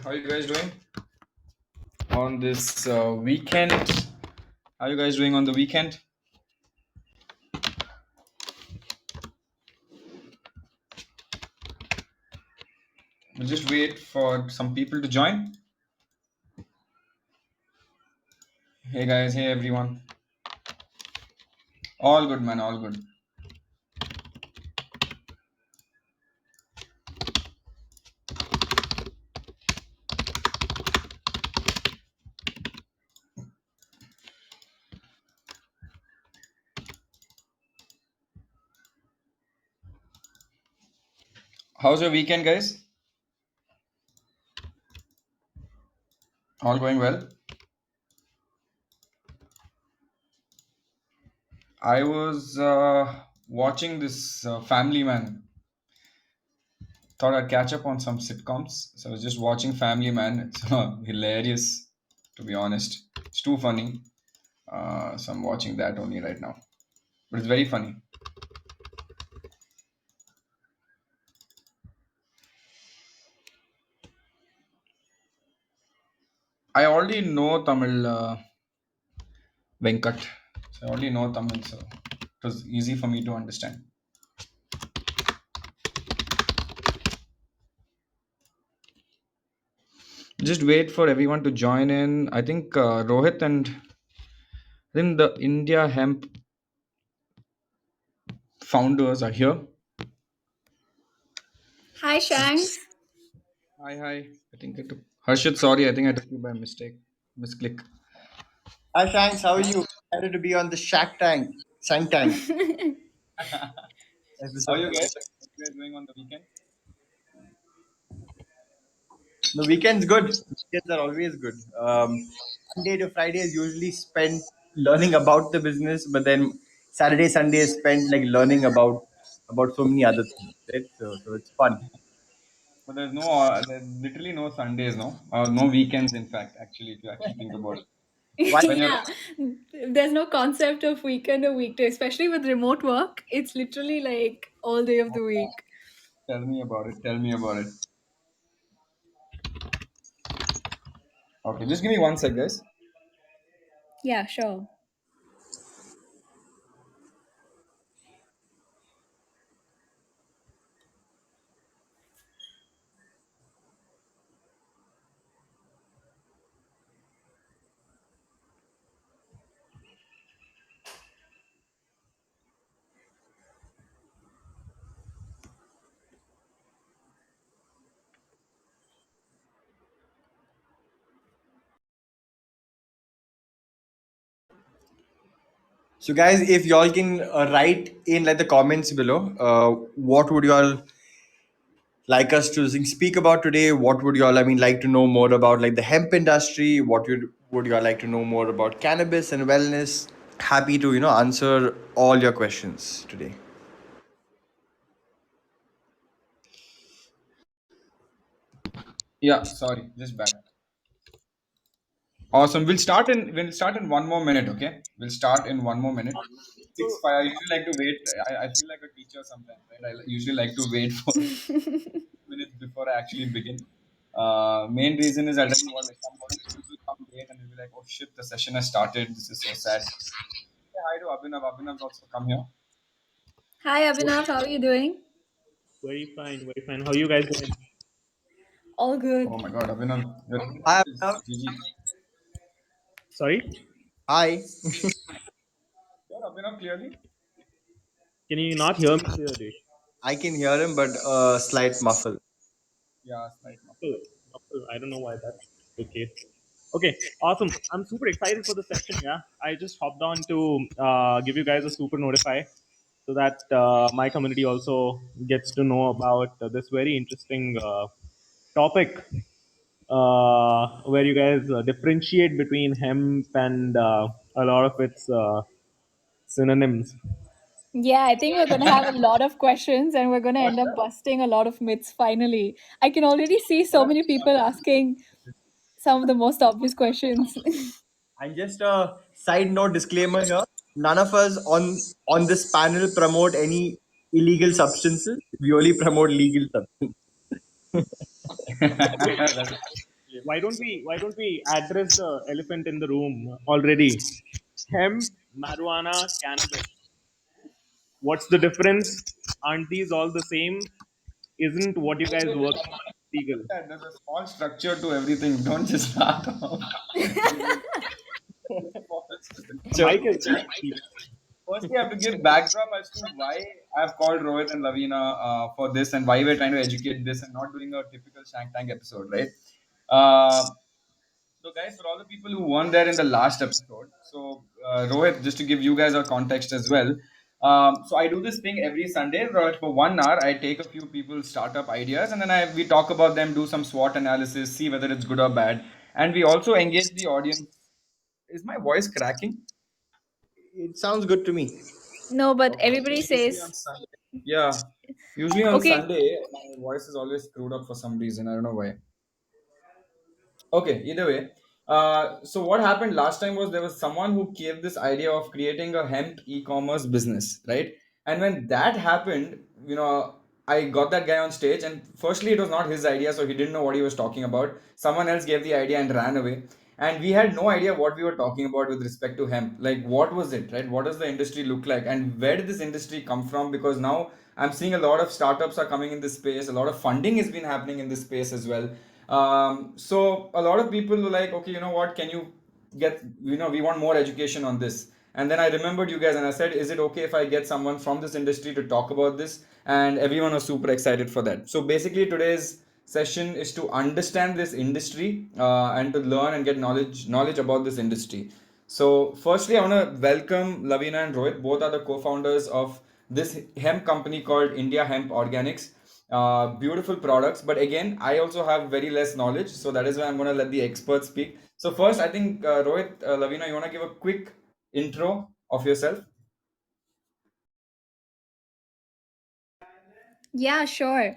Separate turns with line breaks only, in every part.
How are you guys doing on this weekend? How are you guys doing on the weekend? We'll just wait for some people to join. Hey guys, hey everyone. All good, man, all good. How's your weekend, guys? All going well? I was watching this Family Man. Thought I'd catch up on some sitcoms. So I was just watching Family Man. It's hilarious, to be honest. It's too funny. So I'm watching that only right now. But it's very funny. I already know Tamil, Venkat. So I already know Tamil, so it was easy for me to understand. Just wait for everyone to join in. I think Rohit and then the India Hemp founders are here.
Hi, Shanks.
Hi, hi. I think I took Harshit. Sorry, I think I took you by mistake. Misclick.
Hi Shanks, how are you? Excited to be on the Shank Tank
How are
episode.
you guys? What are you guys doing on the weekend?
The weekend's good. Weekends are always good. Monday to Friday is usually spent learning about the business, but then Saturday, Sunday is spent like learning about so many other things. Right? So it's fun.
But there's literally no Sundays, no, no weekends. In fact, actually, if you actually think about it,
Why?
when you're
Yeah, there's no concept of weekend or weekday, especially with remote work. It's literally like all day of the week.
tell me about it. Tell me about it. Okay, just give me one sec, guys.
Yeah, sure.
So guys, if y'all can write in like the comments below, what would y'all like us to speak about today? What would y'all, I mean, like to know more about like the hemp industry? What would y'all like to know more about cannabis and wellness? Happy to answer all your questions today.
Yeah, sorry, just back. Awesome. We'll start in 1 more minute. Okay, we'll start in 1 more minute. 6 5. I usually like to wait. I feel like a teacher sometimes, right? Usually like to wait for minutes before I actually begin. Main reason is I don't want somebody people will come late and they'll be like, "Oh shit, the session has started. This is so sad." Say hi to Abhinav. Abhinav's also come here.
Hi, Abhinav. How are you doing?
Very fine, very fine. How you guys doing?
All
Oh
good.
my God, Abhinav, your
Hi,
internet is
Abhinav.
GG.
Sorry,
Hi.
Your Abhinav clearly.
can you not hear me clearly?
I can hear him, but slight muffle.
Yeah, slight muffle.
Muffle, muffle. I don't know why that's the case. Okay, awesome. I'm super excited for the session. Yeah, I just hopped on to give you guys a super notify so that my community also gets to know about this very interesting topic where you guys differentiate between hemp and a lot of its synonyms.
Yeah, I think we're going to have a lot of questions and we're going to
For
end up
sure.
busting a lot of myths finally. I can already see so many people asking some of the most obvious questions.
And just a side note disclaimer here: none of us on this panel promote any illegal substances. We only promote legal substances.
That's
why don't we address the elephant in the room already? Hemp, marijuana, cannabis. What's the difference? Aren't these all the same? Isn't what you guys work legal?
That there's a small structure to everything. Don't just start off. Small structure.
Mike is very serious.
Firstly, I have to give backdrop as to why I've called Rohit and Lavina for this and why we're trying to educate this and not doing a typical Shank Tank episode, right? Uh, so, guys, for all the people who weren't there in the last episode, so Rohit, just to give you guys a context as well. So I do this thing every Sunday where for 1 hour I take a few people's startup ideas and then we talk about them, do some SWOT analysis, see whether it's good or bad, and we also engage the audience. Is my voice cracking?
It sounds good to me.
No, but
Okay.
everybody
Usually on
says
Sunday. Yeah. Usually on
okay.
Sunday, my voice is always screwed up for some reason. I don't know why. Okay, either way. So what happened last time was there was someone who gave this idea of creating a hemp e-commerce business, right? And when that happened, I got that guy on stage, and firstly, it was not his idea, so he didn't know what he was talking about. Someone else gave the idea and ran away, and we had no idea what we were talking about with respect to hemp. Like, what was it, right? What does the industry look like, and where did this industry come from? Because now I'm seeing a lot of startups are coming in this space. A lot of funding has been happening in this space as well. So a lot of people were like, okay, you know what, can you we want more education on this. And then I remembered you guys and I said, is it okay if I get someone from this industry to talk about this? And everyone was super excited for that. So basically today's session is to understand this industry and to learn and get knowledge about this industry. So, firstly, I want to welcome Lavina and Rohit. Both are the co-founders of this hemp company called India Hemp Organics. Beautiful products, but again, I also have very less knowledge, so that is why I'm going to let the experts speak. So, first, I think Rohit, Lavina, you want to give a quick intro of yourself?
Yeah, sure.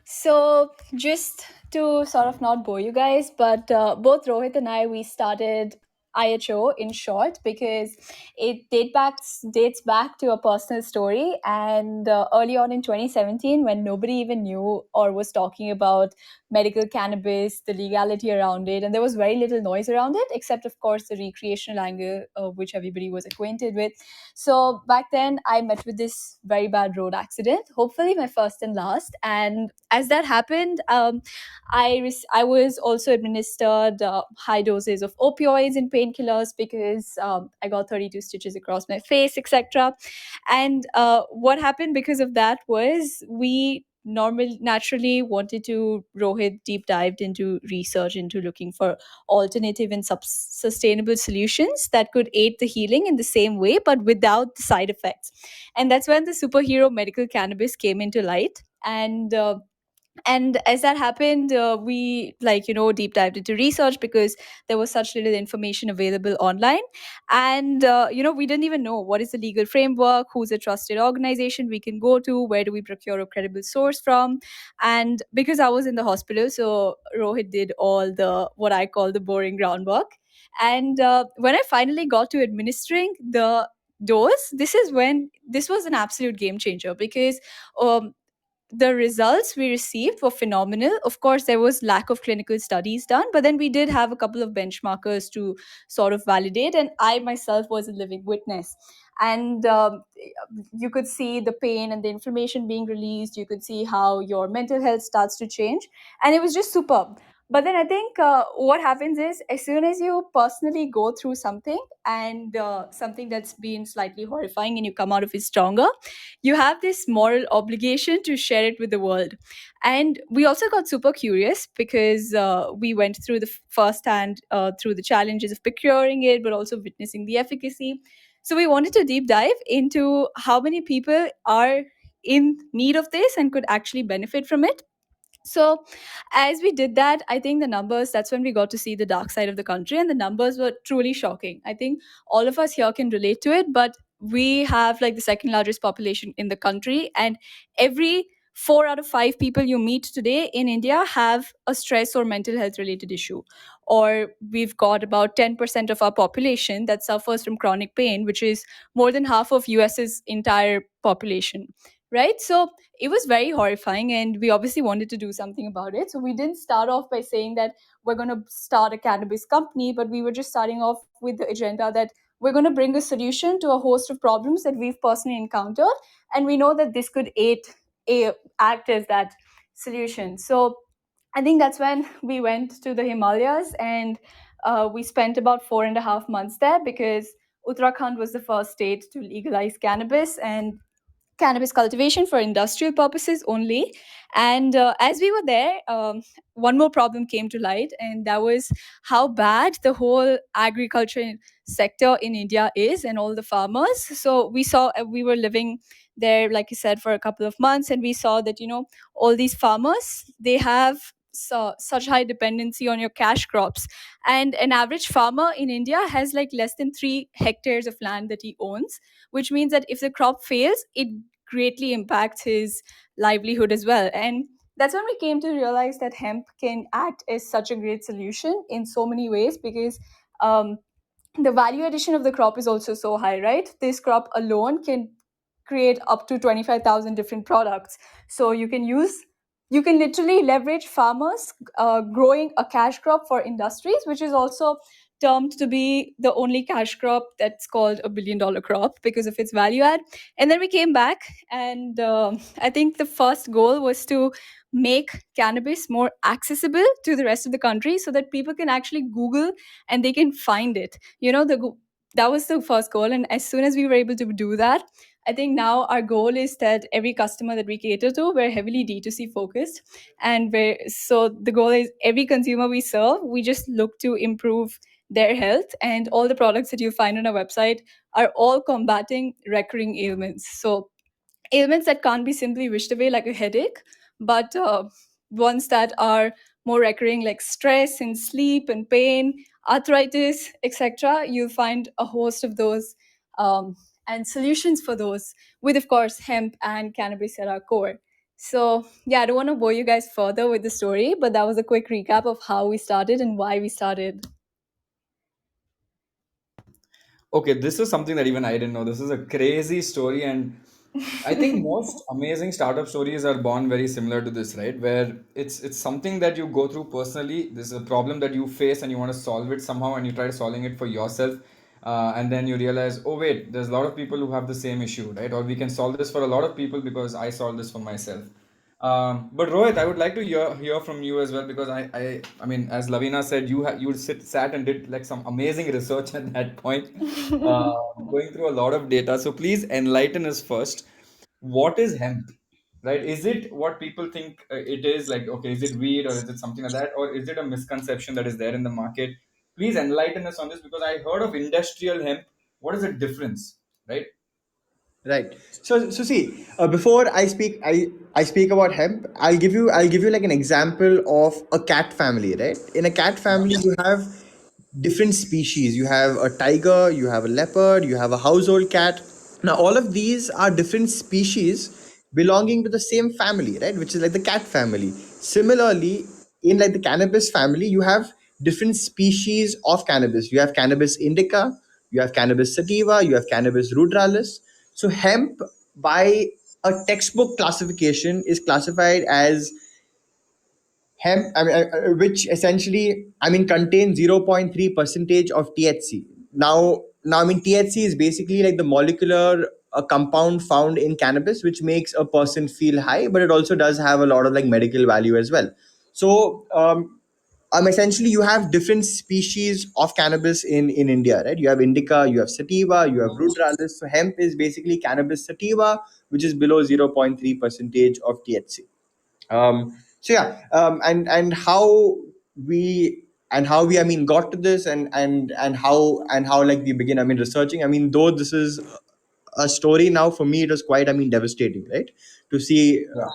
So just to sort of not bore you guys, but both Rohit and I, we started IHO in short because it dates back to a personal story. And early on in 2017, when nobody even knew or was talking about medical cannabis, the legality around it, and there was very little noise around it, except of course the recreational angle, which everybody was acquainted with. So back then, I met with this very bad road accident, hopefully my first and last. And as that happened, I was also administered high doses of opioids and painkillers because I got 32 stitches across my face, etc. And what happened because of that was we naturally wanted to Rohit deep dived into research into looking for alternative and sustainable solutions that could aid the healing in the same way but without the side effects. And that's when the superhero medical cannabis came into light. And as that happened, we deep dived into research because there was such little information available online. And we didn't even know what is the legal framework, who's a trusted organization we can go to, where do we procure a credible source from. And because I was in the hospital, so Rohit did all the what I call the boring groundwork. And when I finally got to administering the dose, this was an absolute game changer because um, the results we received were phenomenal. Of course, there was lack of clinical studies done, but then we did have a couple of benchmarkers to sort of validate, and I myself was a living witness. And you could see the pain and the inflammation being released. You could see how your mental health starts to change, and it was just superb. But then I think what happens is as soon as you personally go through something and something that's been slightly horrifying and you come out of it stronger, you have this moral obligation to share it with the world. And we also got super curious because we went through the first hand through the challenges of procuring it but also witnessing the efficacy. So we wanted to deep dive into how many people are in need of this and could actually benefit from it. So as we did that, I think the numbers, that's when we got to see the dark side of the country, and the numbers were truly shocking. I think all of us here can relate to it, but we have like the second largest population in the country, and every 4 out of 5 people you meet today in India have a stress or mental health related issue. Or we've got about 10% of our population that suffers from chronic pain, which is more than half of US's entire population, right? So it was very horrifying, and we obviously wanted to do something about it. So we didn't start off by saying that we're going to start a cannabis company, but we were just starting off with the agenda that we're going to bring a solution to a host of problems that we've personally encountered, and we know that this could act as that solution. So I think that's when we went to the Himalayas, and we spent about 4.5 months there, because Uttarakhand was the first state to legalize cannabis, and cannabis cultivation for industrial purposes only. And as we were there, one more problem came to light, and that was how bad the whole agriculture sector in India is, and all the farmers. So we saw, we were living there, like you said, for a couple of months, and we saw that, all these farmers, they have such high dependency on your cash crops. And an average farmer in India has like less than 3 hectares of land that he owns, which means that if the crop fails, it greatly impacts his livelihood as well. And that's when we came to realize that hemp can act as such a great solution in so many ways, because um, the value addition of the crop is also so high, right? This crop alone can create up to 25,000 different products. So you can literally leverage farmers growing a cash crop for industries, which is also termed to be the only cash crop that's called a $1 billion crop because of its value add. And then we came back, and I think the first goal was to make cannabis more accessible to the rest of the country, so that people can actually Google and they can find it. That was the first goal, and as soon as we were able to do that, I think now our goal is that every customer that we cater to, we're heavily D2C focused. And so the goal is every consumer we serve, we just look to improve their health. And all the products that you find on our website are all combating recurring ailments. So ailments that can't be simply wished away, like a headache, but ones that are more recurring, like stress and sleep and pain, arthritis, etc. You'll find a host of those, and solutions for those, with, of course, hemp and cannabis at our core. So, yeah, I don't want to bore you guys further with the story, but that was a quick recap of how we started and why we started.
Okay, this is something that even I didn't know. This is a crazy story, and I think most amazing startup stories are born very similar to this, right? Where it's something that you go through personally. This is a problem that you face, and you want to solve it somehow, and you try solving it for yourself, and then you realize, oh wait, there's a lot of people who have the same issue, right? Or we can solve this for a lot of people because I solved this for myself. But Rohit, I would like to hear from you as well, because I mean, as Lavina said, you sat and did like some amazing research at that point, going through a lot of data. So please enlighten us first. What is hemp, right? Is it what people think it is? Like, okay, is it weed or is it something like that, or is it a misconception that is there in the market? Please enlighten us on this, because I heard of industrial hemp. What is the difference, right?
Right. So see, before I speak about hemp, I'll give you like an example of a cat family, right? In a cat family, you have different species. You have a tiger, you have a leopard, you have a household cat. Now, all of these are different species belonging to the same family, right? Which is like the cat family. Similarly, in like the cannabis family, you have different species of cannabis. You have cannabis indica, you have cannabis sativa, you have cannabis ruderalis. So, hemp, by a textbook classification, is classified as hemp, which essentially, contains 0.3 percentage of THC. Now, THC is basically like the molecular compound found in cannabis, which makes a person feel high, but it also does have a lot of like medical value as well. So, essentially, you have different species of cannabis in India, right? You have indica, you have sativa, you have ruderalis. So, hemp is basically cannabis sativa, which is below 0.3 percentage of THC. So yeah, and how we got to this, and how like we begin researching. Though this is a story now, for me it was quite devastating, right? To see
Yeah.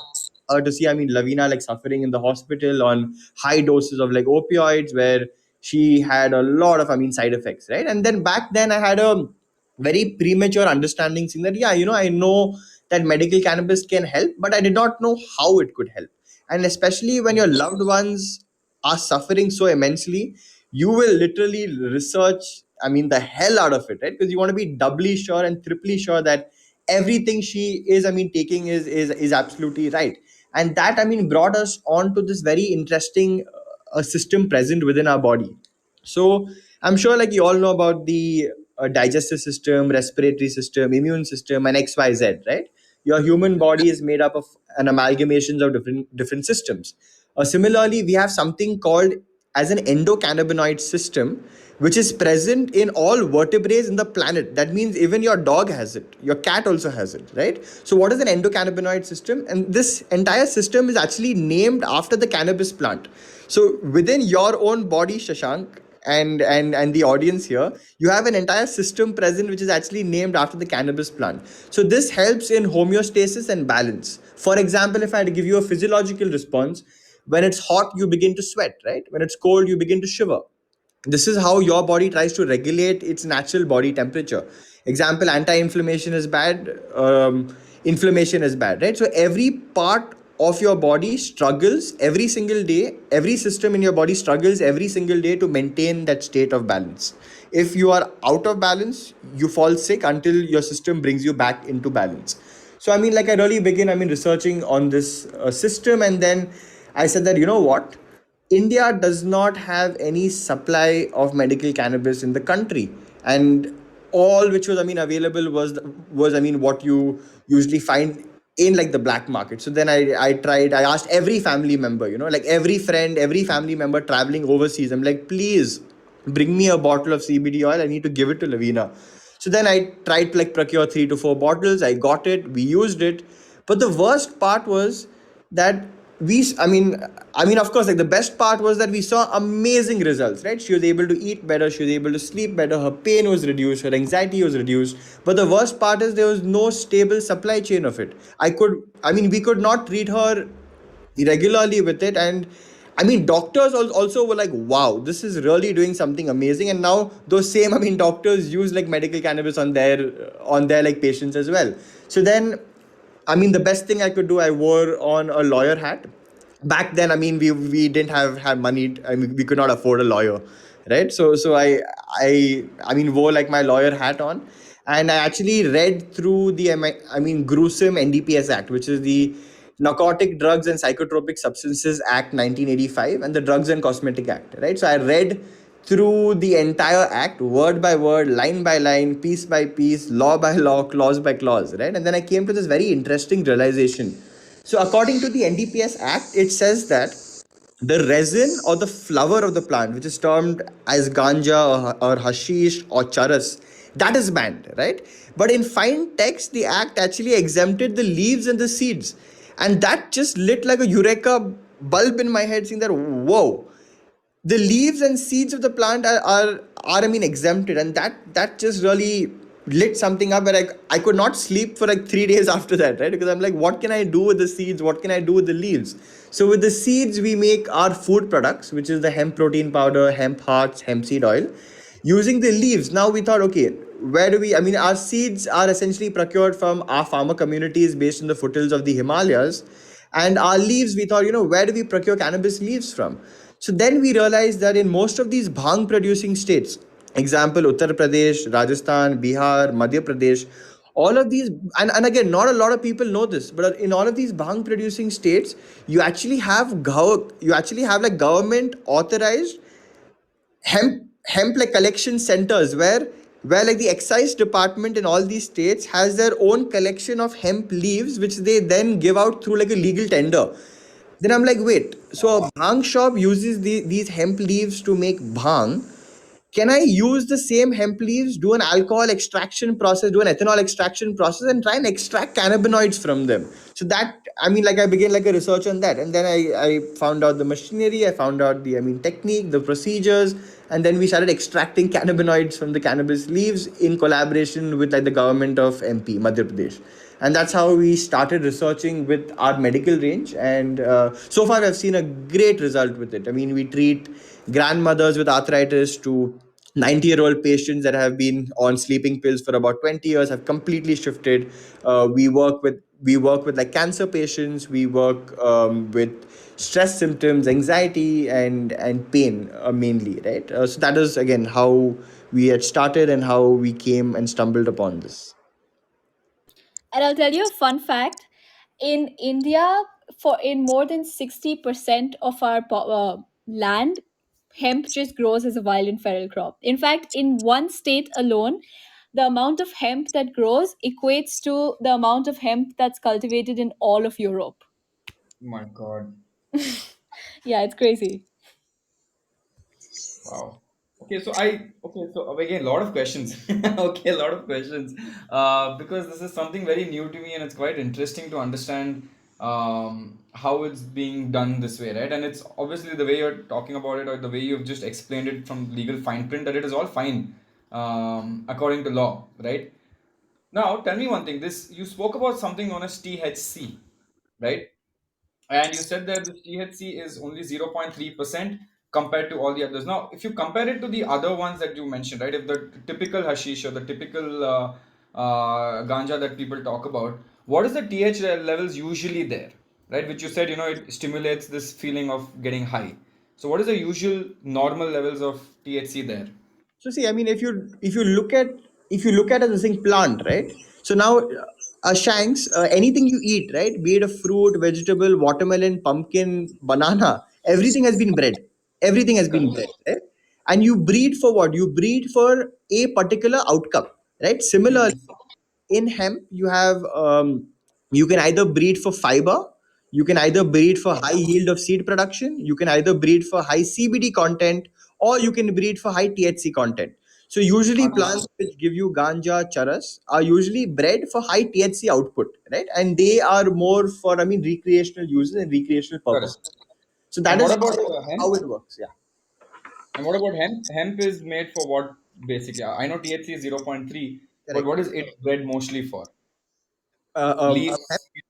Lavina like suffering in the hospital on high doses of like opioids, where she had a lot of side effects, right? And then back then I had a very premature understanding, saying that yeah, I know that medical cannabis can help, but I did not know how it could help. And especially when your loved ones are suffering so immensely, you will literally research the hell out of it, right? Because you want to be doubly sure and triply sure that everything she is, I mean, taking is absolutely right. And that, I mean, brought us on to this very interesting system present within our body. So I'm sure, like, you all know about the digestive system, respiratory system, immune system, and XYZ, right? Your human body is made up of an amalgamation of different systems. Similarly, we have something called as an endocannabinoid system, which is present in all vertebrates in the planet. That means even your dog has it, your cat also has it, right? So, what is an endocannabinoid system? And this entire system is actually named after the cannabis plant. So, within your own body, Shashank, and the audience here, you have an entire system present which is actually named after the cannabis plant. So this helps in homeostasis and balance. For example, if I had to give you a physiological response, when it's hot you begin to sweat, right? When it's cold you begin to shiver. This is how your body tries to regulate its natural body temperature. Example, anti-inflammation is bad, inflammation is bad, right? So every part of your body struggles every single day, every system in your body struggles every single day to maintain that state of balance. If you are out of balance, you fall sick until your system brings you back into balance. So I mean, like, I really begin, I mean, researching on this system, and then I said that, you know what, India does not have any supply of medical cannabis in the country, and all which was, I mean, available was, I mean, what you usually find in, like, the black market. So then I tried. I asked every family member, like every friend, every family member traveling overseas. I'm like, please bring me a bottle of CBD oil. I need to give it to Lavina. So then I tried to, like, procure 3 to 4 bottles. I got it. We used it, but the worst part was that I mean, of course, like, the best part was that we saw amazing results, right? She was able to eat better, she was able to sleep better, her pain was reduced, her anxiety was reduced. But the worst part is there was no stable supply chain of it. We could not treat her regularly with it. And I mean, doctors also were like, wow, this is really doing something amazing. And now those same, I mean, doctors use, like, medical cannabis on their like patients as well. So then, I mean, the best thing I could do, I wore on a lawyer hat. Back then, I mean, we didn't have money. I mean, we could not afford a lawyer, right? So I mean, wore, like, my lawyer hat on, and I actually read through the, gruesome NDPS Act, which is the Narcotic Drugs and Psychotropic Substances Act 1985, and the Drugs and Cosmetic Act, right? So I read through the entire act, word by word, line by line, piece by piece, law by law, clause by clause, right? And then I came to this very interesting realization. So, according to the NDPS Act, it says that the resin or the flower of the plant, which is termed as ganja or hashish or charas, that is banned, right? But in fine text, the act actually exempted the leaves and the seeds. And that just lit like a eureka bulb in my head, saying that, whoa, the leaves and seeds of the plant are I mean, exempted. And that just really lit something up, where I could not sleep for like 3 days after that, right? Because I'm like, what can I do with the seeds, what can I do with the leaves? So with the seeds we make our food products, which is the hemp protein powder, hemp hearts, hemp seed oil. Using the leaves, now we thought, okay, where do we, I mean, our seeds are essentially procured from our farmer communities based in the foothills of the Himalayas. And our leaves, we thought, where do we procure cannabis leaves from? So then we realized that in most of these bhang producing states, example, Uttar Pradesh, Rajasthan, Bihar, Madhya Pradesh, all of these, and again, not a lot of people know this, but in all of these bhang producing states, you actually have, like, government authorized hemp like collection centers, where like the excise department in all these states has their own collection of hemp leaves, which they then give out through, like, a legal tender. Then I'm like, wait, so a bhang shop uses these hemp leaves to make bhang. Can I use the same hemp leaves, do an alcohol extraction process, do an ethanol extraction process, and try and extract cannabinoids from them? So that, I mean, like, I began, like, a research on that, and then I found out the machinery, I found out the, I mean, technique, the procedures, and then we started extracting cannabinoids from the cannabis leaves in collaboration with, like, the government of MP, Madhya Pradesh. And that's how we started researching with our medical range. And so far I've seen a great result with it. I mean, we treat grandmothers with arthritis to 90-year-old patients that have been on sleeping pills for about 20 years, have completely shifted. We work with like cancer patients. We work with stress symptoms, anxiety, and pain, mainly, right? So that is again how we had started and how we came and stumbled upon this.
And I'll tell you a fun fact. In India, for in more than 60% of our land, hemp just grows as a wild and feral crop. In fact, in one state alone, the amount of hemp that grows equates to the amount of hemp that's cultivated in all of Europe.
My God.
Yeah, it's crazy.
Wow. Okay, so again, a lot of questions. Okay, a lot of questions. Because this is something very new to me, and it's quite interesting to understand how it's being done this way, right? And it's obviously the way you're talking about it, or the way you've just explained it from legal fine print, that it is all fine according to law, right? Now, tell me one thing. This you spoke about something known as THC, right? And you said that the THC is only 0.3% compared to all the others. Now, if you compare it to the other ones that you mentioned, right? If the typical hashish or the typical ganja that people talk about, what is the THC levels usually there, right? Which you said, it stimulates this feeling of getting high. So, what is the usual normal levels of THC there?
So see, I mean, if you look at this thing plant, right? So now, shanks, anything you eat, right? Be it a fruit, vegetable, watermelon, pumpkin, banana, everything has been bred. Everything has been
Correct.
bred, right? And you breed for what? You breed for a particular outcome, right? Similarly,
Hmm.
in hemp you can either breed for fiber, you can either breed for high yield of seed production, you can either breed for high CBD content, or you can breed for high THC content. So usually
Understood.
plants which give you ganja charas are usually bred for high THC output, right? And they are more for, I mean, recreational uses and recreational
Correct.
purposes. So
And
that
what
is
about
how
hemp?
it works. Yeah.
And what about hemp? Hemp is made for what basically? I know THC is 0.3, but
Correct.
what is it bred mostly for?
Hemp.
Leaves.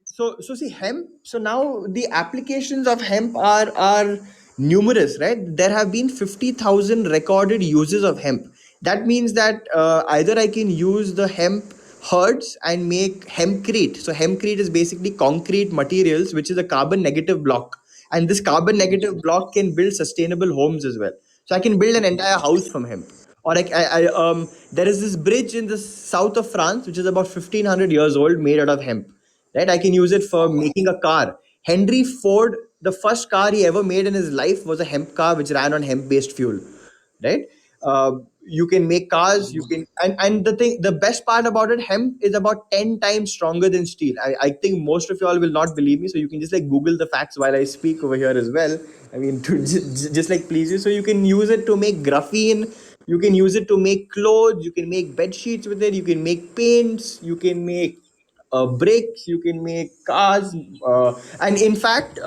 So see hemp. So now the applications of hemp are numerous, right? There have been 50,000 recorded uses of hemp. That means that either I can use the hemp herds and make hempcrete. So hempcrete is basically concrete materials, which is a carbon negative block, and this carbon negative block can build sustainable homes as well. So I can build an entire house from hemp. Or like there is this bridge in the south of France which is about 1500 years old, made out of hemp. Right, I can use it for making a car. Henry Ford, the first car he ever made in his life was a hemp car which ran on hemp based fuel. Right. You can make cars, you can, and the best part about it, hemp is about 10 times stronger than steel. I think most of you all will not believe me, so you can just like Google the facts while I speak over here as well. I mean, to just like please you. So you can use it to make graphene, you can use it to make clothes, you can make bed sheets with it, you can make paints, you can make bricks, you can make cars, and in fact,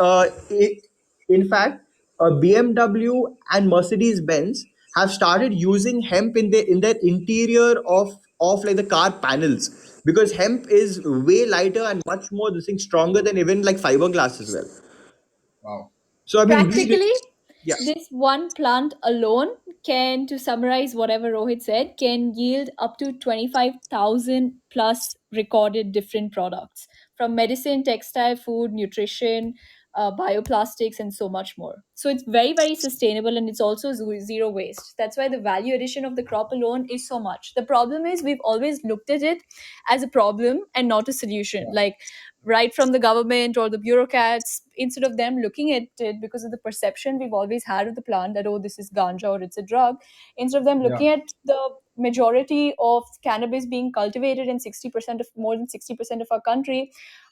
BMW and Mercedes Benz have started using hemp in their interior of like the car panels, because hemp is way lighter and much more this thing stronger than even like fiberglass as well.
Wow.
So I mean,
Practically,
yeah.
this one plant alone can, to summarize whatever Rohit said, can yield up to 25,000 plus recorded different products from medicine, textile, food, nutrition, bioplastics, and so much more. So it's very, very sustainable, and it's also zero waste. That's why the value addition of the crop alone is so much. The problem is we've always looked at it as a problem and not a solution.
Yeah.
Like right from the government or the bureaucrats, instead of them looking at it because of the perception we've always had of the plant that, oh, this is ganja or it's a drug, instead of them
Yeah.
looking at the majority of cannabis being cultivated in 60% of more than 60% of our country,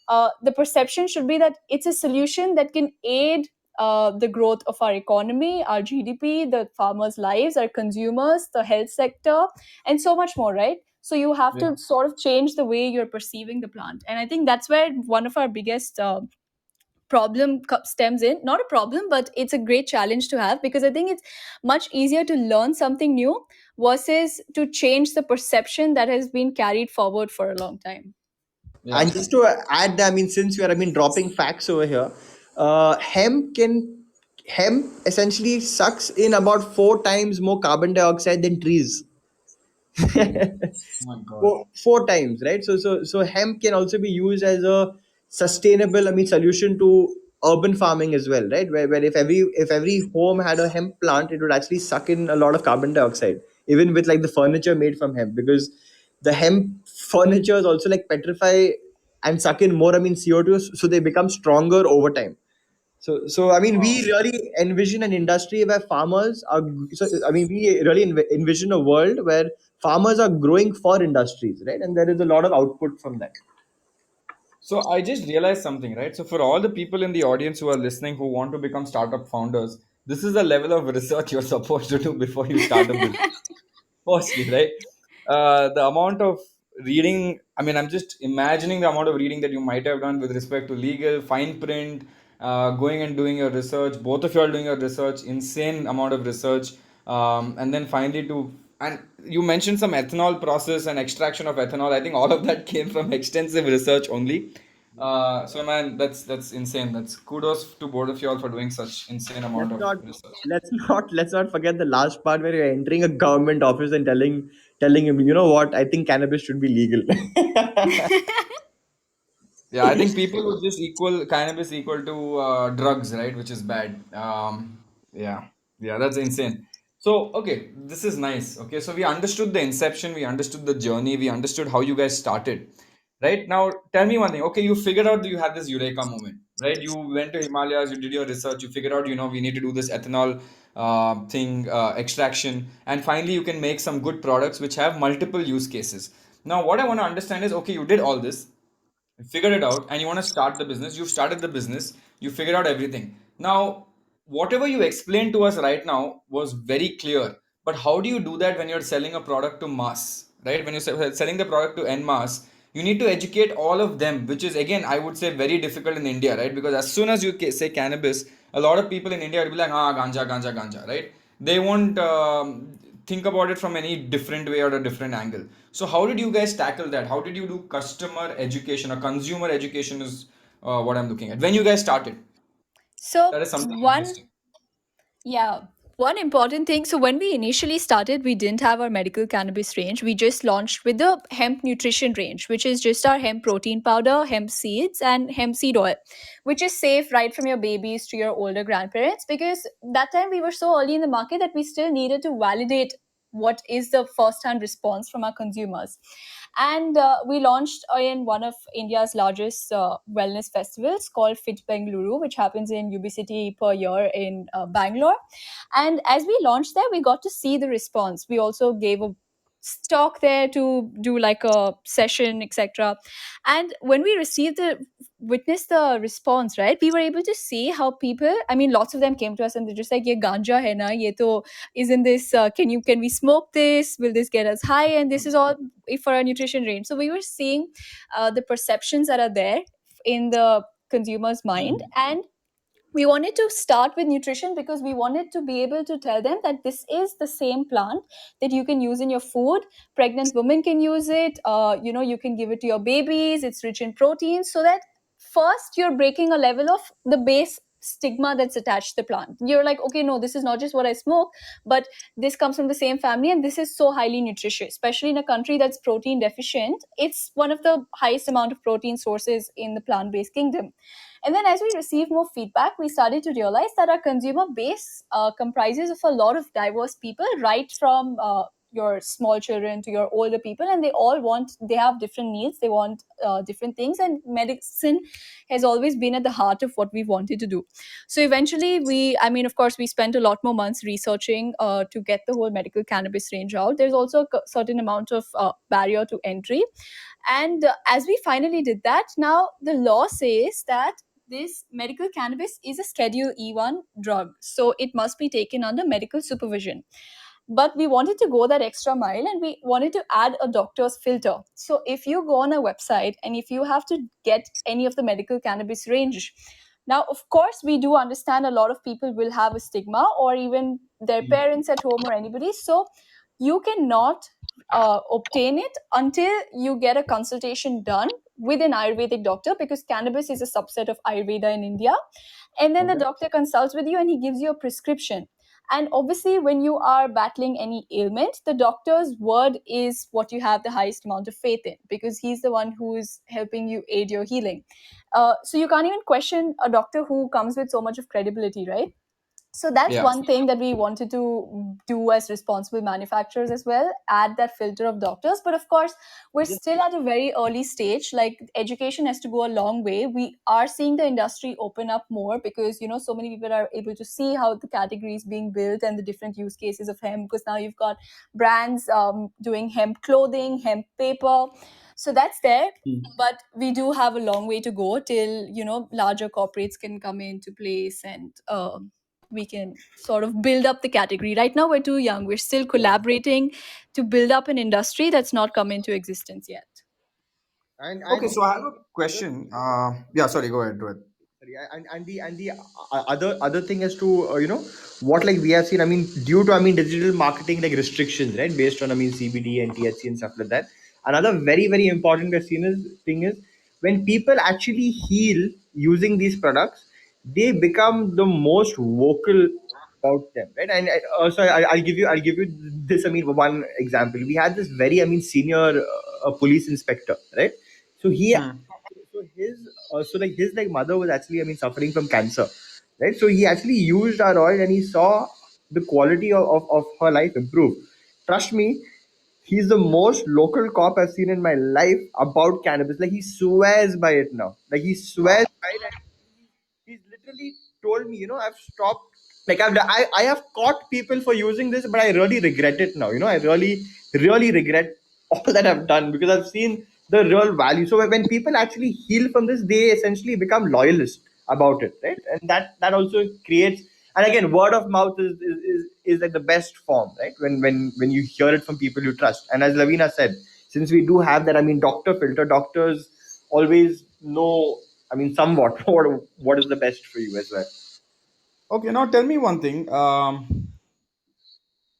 the perception should be that it's a solution that can aid the growth of our economy, our GDP, the farmers' lives, our consumers, the health sector, and so much more, right? So you have
Yeah.
to sort of change the way you're perceiving the plant. And I think that's where one of our biggest stems in. Not a problem, but it's a great challenge to have, because I think it's much easier to learn something new versus to change the perception that has been carried forward for a long time.
And
Yeah.
just to add, I mean, since we are, I mean, dropping facts over here, hemp essentially sucks in about 4 times more carbon dioxide than trees.
Oh my God.
Four times, right? So hemp can also be used as a sustainable, I mean, solution to urban farming as well, right? Where if every home had a hemp plant, it would actually suck in a lot of carbon dioxide, even with like the furniture made from hemp, because the hemp furniture is also like petrify. and suck in more, I mean, CO2, so they become stronger over time. So I mean, we really envision an industry where farmers are. So I mean, we really envision a world where farmers are growing for industries, right? And there is a lot of output from that.
So I just realized something, right? So for all the people in the audience who are listening who want to become startup founders, this is the level of research you're supposed to do before you start a business. Firstly, right? The amount of reading, I mean, I'm just imagining the amount of reading that you might have done with respect to legal, fine print, going and doing your research. Both of you are doing your research, insane amount of research. And then finally, and you mentioned some ethanol process and extraction of ethanol. I think all of that came from extensive research only. So man, that's insane. That's kudos to both of you all for doing such insane amount
Let's
of
not
research.
let's not forget the last part where you're entering a government office and telling him, you know what, I think cannabis should be legal.
Yeah, I think people would just equal cannabis equal to drugs, right? Which is bad. Yeah, yeah, that's insane. So, okay, this is nice. Okay, so we understood the inception, we understood the journey, we understood how you guys started. Right now, tell me one thing. Okay, you figured out that you had this eureka moment, right? You went to Himalayas, you did your research, you figured out, we need to do this ethanol thing, extraction, and finally you can make some good products which have multiple use cases. Now, what I want to understand is, okay, you did all this, you figured it out, and you want to start the business. You've started the business, you figured out everything. Now, whatever you explained to us right now was very clear, but how do you do that when you're selling a product to mass, right? When you're selling the product to end mass, you need to educate all of them, which is, again, I would say, very difficult in India, right? Because as soon as you say cannabis, a lot of people in India will be like, ah, ganja, ganja, ganja, right? They won't think about it from any different way or a different angle. So how did you guys tackle that? How did you do customer education or consumer education is what I'm looking at. When you guys started,
So
that is something
one
interesting.
Yeah. One important thing. So, when we initially started, we didn't have our medical cannabis range. We just launched with the hemp nutrition range, which is just our hemp protein powder, hemp seeds, and hemp seed oil, which is safe right from your babies to your older grandparents. Because that time we were so early in the market that we still needed to validate what is the first hand response from our consumers. And we launched in one of India's largest wellness festivals called Fit Bengaluru, which happens in UB City per year in Bangalore. And as we launched there, we got to see the response. We also gave a talk there to do like a session, etc. And when we received the witnessed the response, right, we were able to see how people, I mean, lots of them came to us and they're just like, ye ganja hai na, ye to isn't this can we smoke this, will this get us high, and this is all for our nutrition range. So we were seeing the perceptions that are there in the consumer's mind, and we wanted to start with nutrition because we wanted to be able to tell them that this is the same plant that you can use in your food. Pregnant women can use it, you can give it to your babies. It's rich in proteins, so that first you're breaking a level of the base stigma that's attached to the plant. You're like, okay, no, this is not just what I smoke, but this comes from the same family and this is so highly nutritious, especially in a country that's protein deficient. It's one of the highest amount of protein sources in the plant-based kingdom. And then as we received more feedback, we started to realize that our consumer base comprises of a lot of diverse people, right from your small children to your older people, and they have different needs, they want different things, and medicine has always been at the heart of what we wanted to do. So eventually of course, we spent a lot more months researching to get the whole medical cannabis range out. There's also a certain amount of barrier to entry. And as we finally did that, now the law says that this medical cannabis is a Schedule E1 drug. So it must be taken under medical supervision. But we wanted to go that extra mile and we wanted to add a doctor's filter. So if you go on a website and if you have to get any of the medical cannabis range, now, of course, we do understand a lot of people will have a stigma or even their parents at home or anybody. So you cannot obtain it until you get a consultation done with an Ayurvedic doctor, because cannabis is a subset of Ayurveda in India. And then the
Okay.
doctor consults with you and he gives you a prescription. And obviously, when you are battling any ailment, the doctor's word is what you have the highest amount of faith in, because he's the one who is helping you aid your healing. So you can't even question a doctor who comes with so much of credibility, right? So that's
Yeah.
one thing that we wanted to do as responsible manufacturers as well, add that filter of doctors. But of course, we're still at a very early stage. Like, education has to go a long way. We are seeing the industry open up more because, so many people are able to see how the category is being built and the different use cases of hemp, because now you've got brands doing hemp clothing, hemp paper. So that's there. But we do have a long way to go till, larger corporates can come into place, and we can sort of build up the category. Right now, we're too young. We're still collaborating to build up an industry that's not come into existence yet.
Okay,
And
so I have a
other
question. Yeah, sorry, go ahead, do it.
sorry, and the other thing is to what like we have seen. I mean, due to digital marketing like restrictions, right, based on CBD and THC and stuff like that. Another very important we've seen is thing is when people actually heal using these products, they become the most vocal about them, right? And also I'll give you this. I mean, one example. We had this very senior police inspector, right? So he
Hmm.
his like mother was actually suffering from cancer, right? So he actually used our oil and he saw the quality of her life improve. Trust me, he's the most local cop I've seen in my life about cannabis. Like he swears by it now. Like he swears by it. And he's literally told me, I've stopped. Like I have caught people for using this, but I really regret it now. I really regret all that I've done because I've seen the real value. So when people actually heal from this, they essentially become loyalists about it, right? And that also creates. And again, word of mouth is like the best form, right? When you hear it from people you trust. And as Lavina said, since we do have that, doctor filter, doctors always know, somewhat what is the best for you as well.
Okay, now tell me one thing.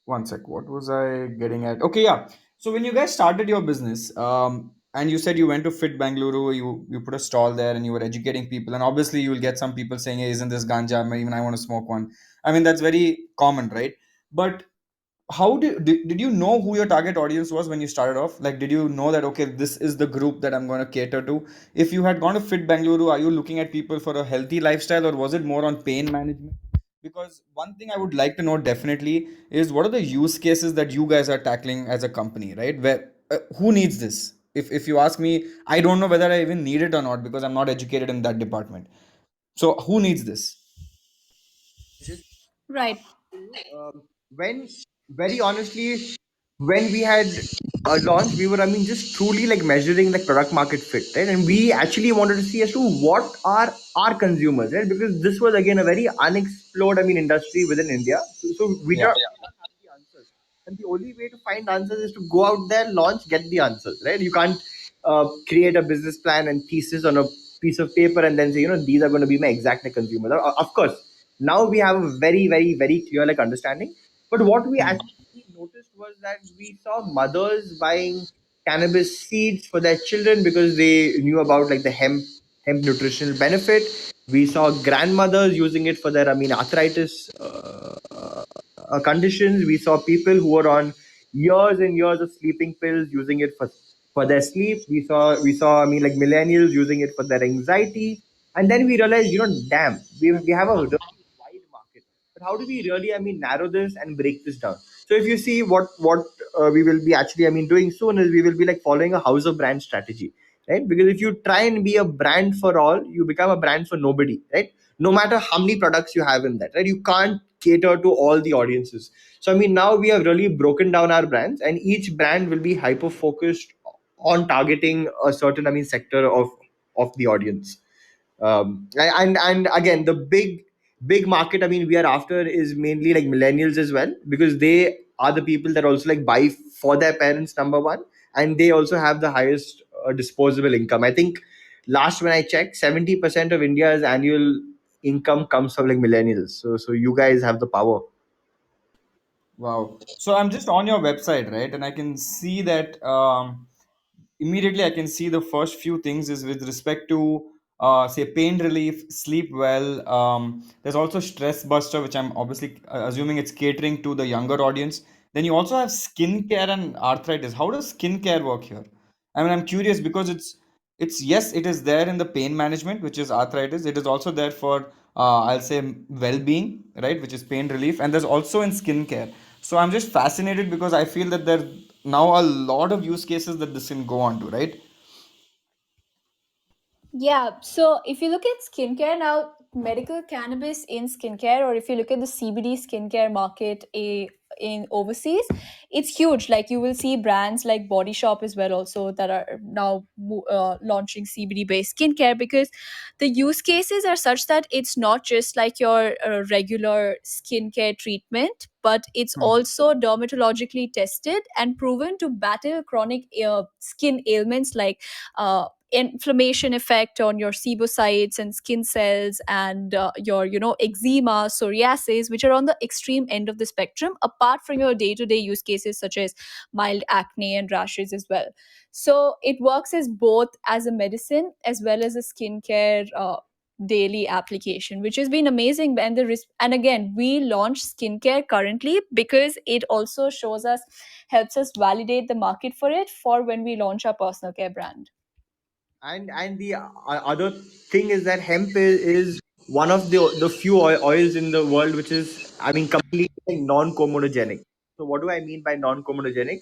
One sec. What was I getting at? Okay, yeah. So when you guys started your business, and you said you went to Fit Bangalore, you put a stall there, and you were educating people, and obviously you will get some people saying, "Hey, isn't this ganja? Even I want to smoke one." I mean, that's very common, right? But how did you know who your target audience was when you started off? Like, did you know that okay, this is the group that I'm going to cater to? If you had gone to Fit Bangalore, are you looking at people for a healthy lifestyle, or was it more on pain management? Because one thing I would like to know definitely is what are the use cases that you guys are tackling as a company, right? Where who needs this? If you ask me, I don't know whether I even need it or not because I'm not educated in that department. So who needs this?
Just
Right.
when very honestly, when we had a launch, we were just truly like measuring like product market fit, right? And we actually wanted to see as to what are our consumers, right? Because this was again a very unexplored industry within India. So we
Yeah.
don't have the answers. And the only way to find answers is to go out there, launch, get the answers, right? You can't create a business plan and thesis on a piece of paper and then say, these are going to be my exact consumers. Of course, now we have a very clear like understanding. But what we
Hmm.
actually noticed was that we saw mothers buying cannabis seeds for their children because they knew about like the hemp nutritional benefit. We saw grandmothers using it for their arthritis conditions. We saw people who were on years and years of sleeping pills using it for their sleep. We saw like millennials using it for their anxiety. And then we realized, damn, we have a really wide market. But how do we really narrow this and break this down? So if you see what we will be actually doing soon is we will be like following a house of brand strategy, right? Because if you try and be a brand for all, you become a brand for nobody, right? No matter how many products you have in that, right? You can't cater to all the audiences. So now we have really broken down our brands, and each brand will be hyper focused on targeting a certain sector of the audience. And again, the big market we are after is mainly like millennials as well, because they are the people that also like buy for their parents, number one, and they also have the highest disposable income. I think last when I checked, 70% of India's annual income comes from like millennials. So you guys have the power.
Wow. So I'm just on your website, right? And I can see that immediately I can see the first few things is with respect to say pain relief, sleep well. There's also stress buster, which I'm obviously assuming it's catering to the younger audience. Then you also have skincare and arthritis. How does skincare work here? I mean, I'm curious because it's yes, it is there in the pain management, which is arthritis. It is also there for I'll say well-being, right, which is pain relief, and there's also in skincare. So I'm just fascinated because I feel that there's now a lot of use cases that this can go on to, right?
Yeah, so if you look at skincare now, medical cannabis in skincare, or if you look at the CBD skincare market in overseas, it's huge. Like you will see brands like Body Shop as well, also that are now launching CBD based skincare because the use cases are such that it's not just like your regular skincare treatment, but it's also dermatologically tested and proven to battle chronic skin ailments like inflammation effect on your sebocytes and skin cells and your eczema, psoriasis, which are on the extreme end of the spectrum, apart from your day-to-day use cases such as mild acne and rashes as well. So it works as both as a medicine as well as a skincare daily application, which has been amazing. And and again, we launch skincare currently because it also shows us, helps us validate the market for it for when we launch our personal care brand.
And the other thing is that hemp is one of the few oils in the world which is, I mean, completely non-comedogenic. So what do I mean by non-comedogenic?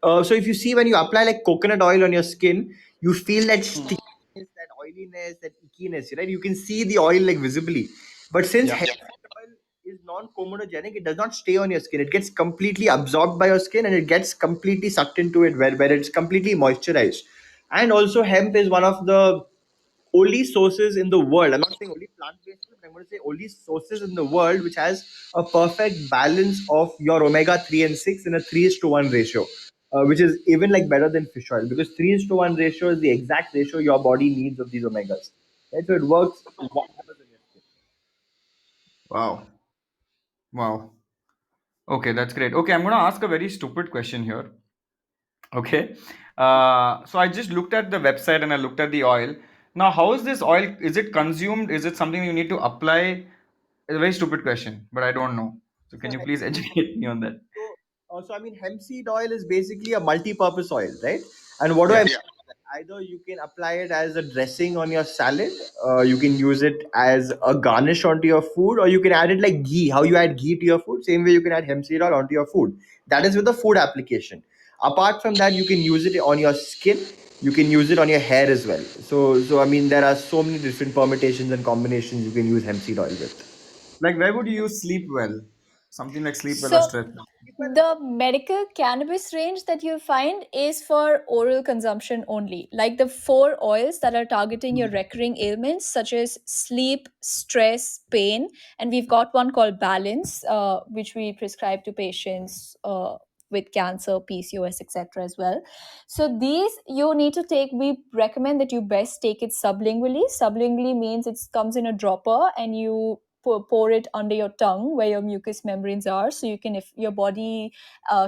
So if you see, when you apply like coconut oil on your skin, you feel that stickiness, that oiliness, that ickiness, right? You can see the oil like visibly. But since
Yeah.
hemp oil is non-comedogenic, it does not stay on your skin. It gets completely absorbed by your skin and it gets completely sucked into it where it's completely moisturized. And also hemp is one of the only sources in the world. I'm not saying only plant based, but I'm going to say only sources in the world which has a perfect balance of your omega 3 and 6 in a 3 is to 1 ratio, which is even like better than fish oil because 3 is to 1 ratio is the exact ratio your body needs of these omegas. Right? So it works wonders in your skin.
Wow. Wow. Okay, that's great. Okay, I'm gonna ask a very stupid question here. Okay. So I just looked at the website and I looked at the oil. Now, how is this oil? Is it consumed? Is it something you need to apply? It's a very stupid question, but I don't know. So can
So
you please educate me on that?
So I mean, hemp seed oil is basically a multi-purpose oil, right? And what do I
Yeah.
mean? by that? Either you can apply it as a dressing on your salad, you can use it as a garnish onto your food, or you can add it like ghee. How you add ghee to your food, same way you can add hemp seed oil onto your food. That is with the food application. Apart from that, you can use it on your skin. You can use it on your hair as well. So I mean, there are so many different permutations and combinations you can use hemp seed oil with.
Like, where would you use sleep well? Something like sleep well or
So
stress.
the medical cannabis range that you find is for oral consumption only, like the four oils that are targeting your recurring ailments such as sleep, stress, pain. And we've got one called balance, which we prescribe to patients with cancer, PCOS, etc. as well. So these you need to take, we recommend that you best take it sublingually. Sublingually means it comes in a dropper and you pour it under your tongue where your mucous membranes are, so you can, if your body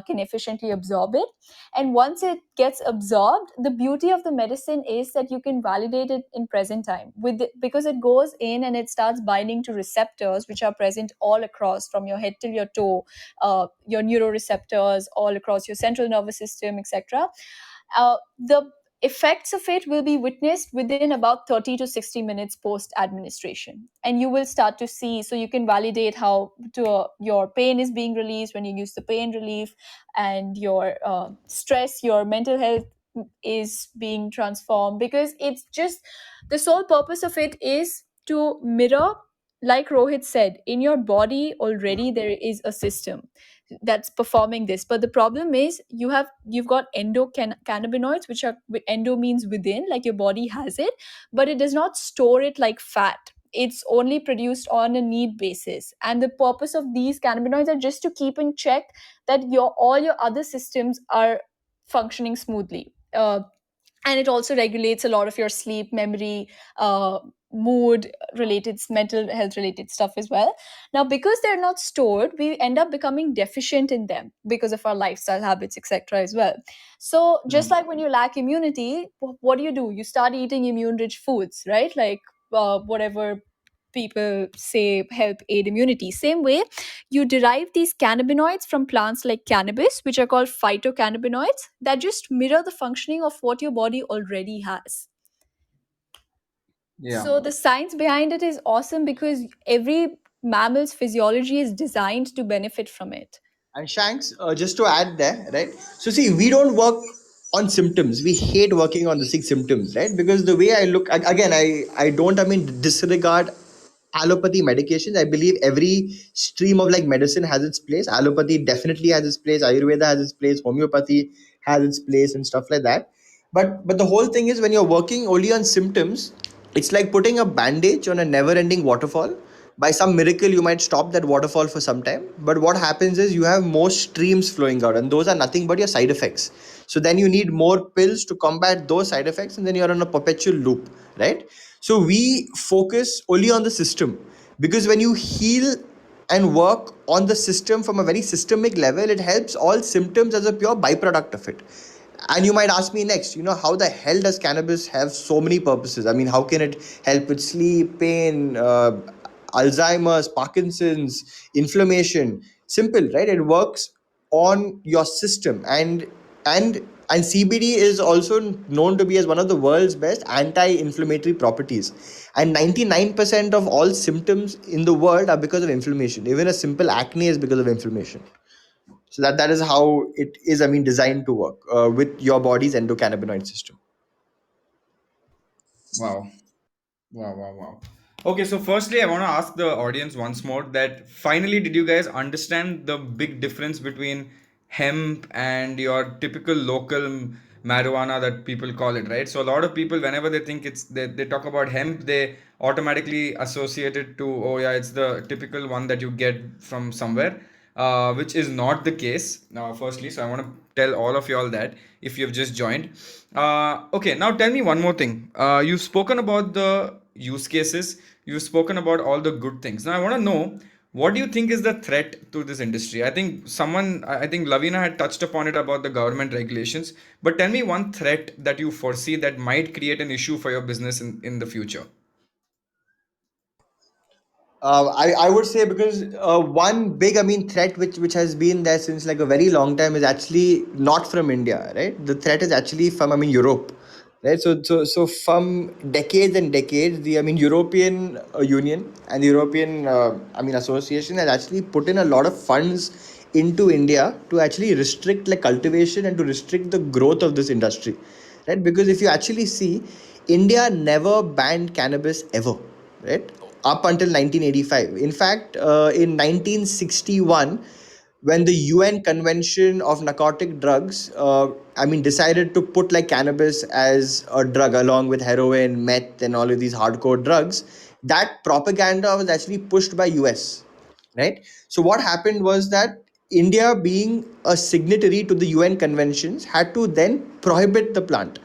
can efficiently absorb it. And once it gets absorbed, the beauty of the medicine is that you can validate it in present time with because it goes in and it starts binding to receptors which are present all across from your head till your toe, your neuroreceptors all across your central nervous system, etc. The effects of it will be witnessed within about 30 to 60 minutes post administration, and you will start to see, so you can validate how your pain is being released when you use the pain relief, and your stress, your mental health is being transformed, because it's just, the sole purpose of it is to mirror, like Rohit said, in your body already there is a system that's performing this, but the problem is you've got endocannabinoids, which are, endo means within, like your body has it, but it does not store it like fat. It's only produced on a need basis, and the purpose of these cannabinoids are just to keep in check that your all your other systems are functioning smoothly. And it also regulates a lot of your sleep, memory, mood related, mental health related stuff as well. Now, because they're not stored, we end up becoming deficient in them because of our lifestyle habits, etc. as well. So just like when you lack immunity, what do? You start eating immune rich foods, right? Like whatever people say help aid immunity. Same way, you derive these cannabinoids from plants like cannabis, which are called phytocannabinoids, that just mirror the functioning of what your body already has.
Yeah.
So the science behind it is awesome because every mammal's physiology is designed to benefit from it.
And Shanks, just to add there, right? So see, we don't work on symptoms. We hate working on the sick symptoms, right? Because the way I look again, I don't, I mean, disregard allopathy medications. I believe every stream of like medicine has its place. Allopathy definitely has its place. Ayurveda has its place. Homeopathy has its place and stuff like that. But the whole thing is when you're working only on symptoms, it's like putting a bandage on a never-ending waterfall. By some miracle, you might stop that waterfall for some time. But what happens is you have more streams flowing out, and those are nothing but your side effects. So then you need more pills to combat those side effects, and then you're on a perpetual loop, right? So we focus only on the system because when you heal and work on the system from a very systemic level, it helps all symptoms as a pure byproduct of it. And you might ask me next, how the hell does cannabis have so many purposes? I mean, how can it help with sleep, pain, Alzheimer's, Parkinson's, inflammation? Simple, right? It works on your system, and CBD is also known to be as one of the world's best anti-inflammatory properties. And 99% of all symptoms in the world are because of inflammation. Even a simple acne is because of inflammation. So that is how it is, I mean, designed to work with your body's endocannabinoid system.
Wow. Wow, wow, wow. Okay, so firstly, I want to ask the audience once more that finally, did you guys understand the big difference between hemp and your typical local marijuana that people call it, right? So a lot of people, whenever they think they talk about hemp, they automatically associate it to, oh yeah, it's the typical one that you get from somewhere, which is not the case. Now, firstly, so I want to tell all of you all that if you've just joined. Okay, now tell me one more thing. You've spoken about the use cases, you've spoken about all the good things. Now, I want to know what do you think is the threat to this industry? I think Lavina had touched upon it about the government regulations, but tell me one threat that you foresee that might create an issue for your business in the future.
I would say because one big, I mean, threat which has been there since like a very long time is actually not from India, right? The threat is actually from, I mean, Europe, right? So from decades and decades, the, I mean, European Union and the European I mean Association has actually put in a lot of funds into India to actually restrict like cultivation and to restrict the growth of this industry, right? Because if you actually see, India never banned cannabis ever, right? Up until 1985. In fact, in 1961, when the UN Convention of Narcotic Drugs, I mean, decided to put like cannabis as a drug along with heroin, meth, and all of these hardcore drugs, that propaganda was actually pushed by US, right? So what happened was that India, being a signatory to the UN conventions, had to then prohibit the plant.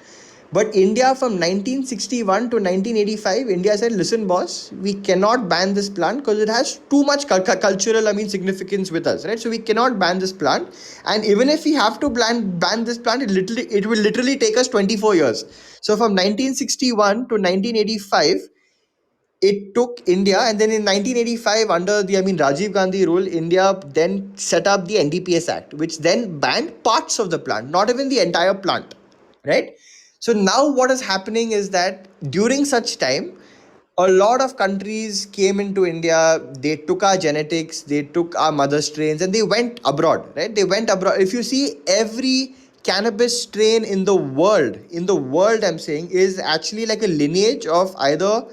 But India, from 1961 to 1985, India said, listen, boss, we cannot ban this plant because it has too much cultural, I mean, significance with us, right? So we cannot ban this plant. And even if we have to ban this plant, it will literally take us 24 years. So from 1961 to 1985, it took India, and then in 1985, under the, I mean, Rajiv Gandhi rule, India then set up the NDPS Act, which then banned parts of the plant, not even the entire plant, right? So now what is happening is that during such time, a lot of countries came into India. They took our genetics, they took our mother strains, and they went abroad, right? They went abroad. If you see, every cannabis strain in the world, I'm saying, is actually like a lineage of either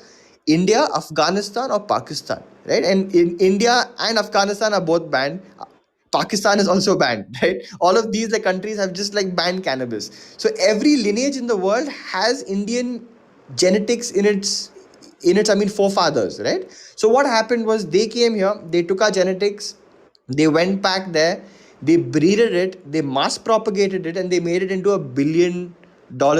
India, Afghanistan, or Pakistan, right? And in India and Afghanistan are both banned. Pakistan is also banned, right? All of these like countries have just like banned cannabis. So every lineage in the world has Indian genetics in its, I mean, forefathers, right? So what happened was they came here, they took our genetics, they went back there, they breeded it, they mass propagated it, and they made it into $1 billion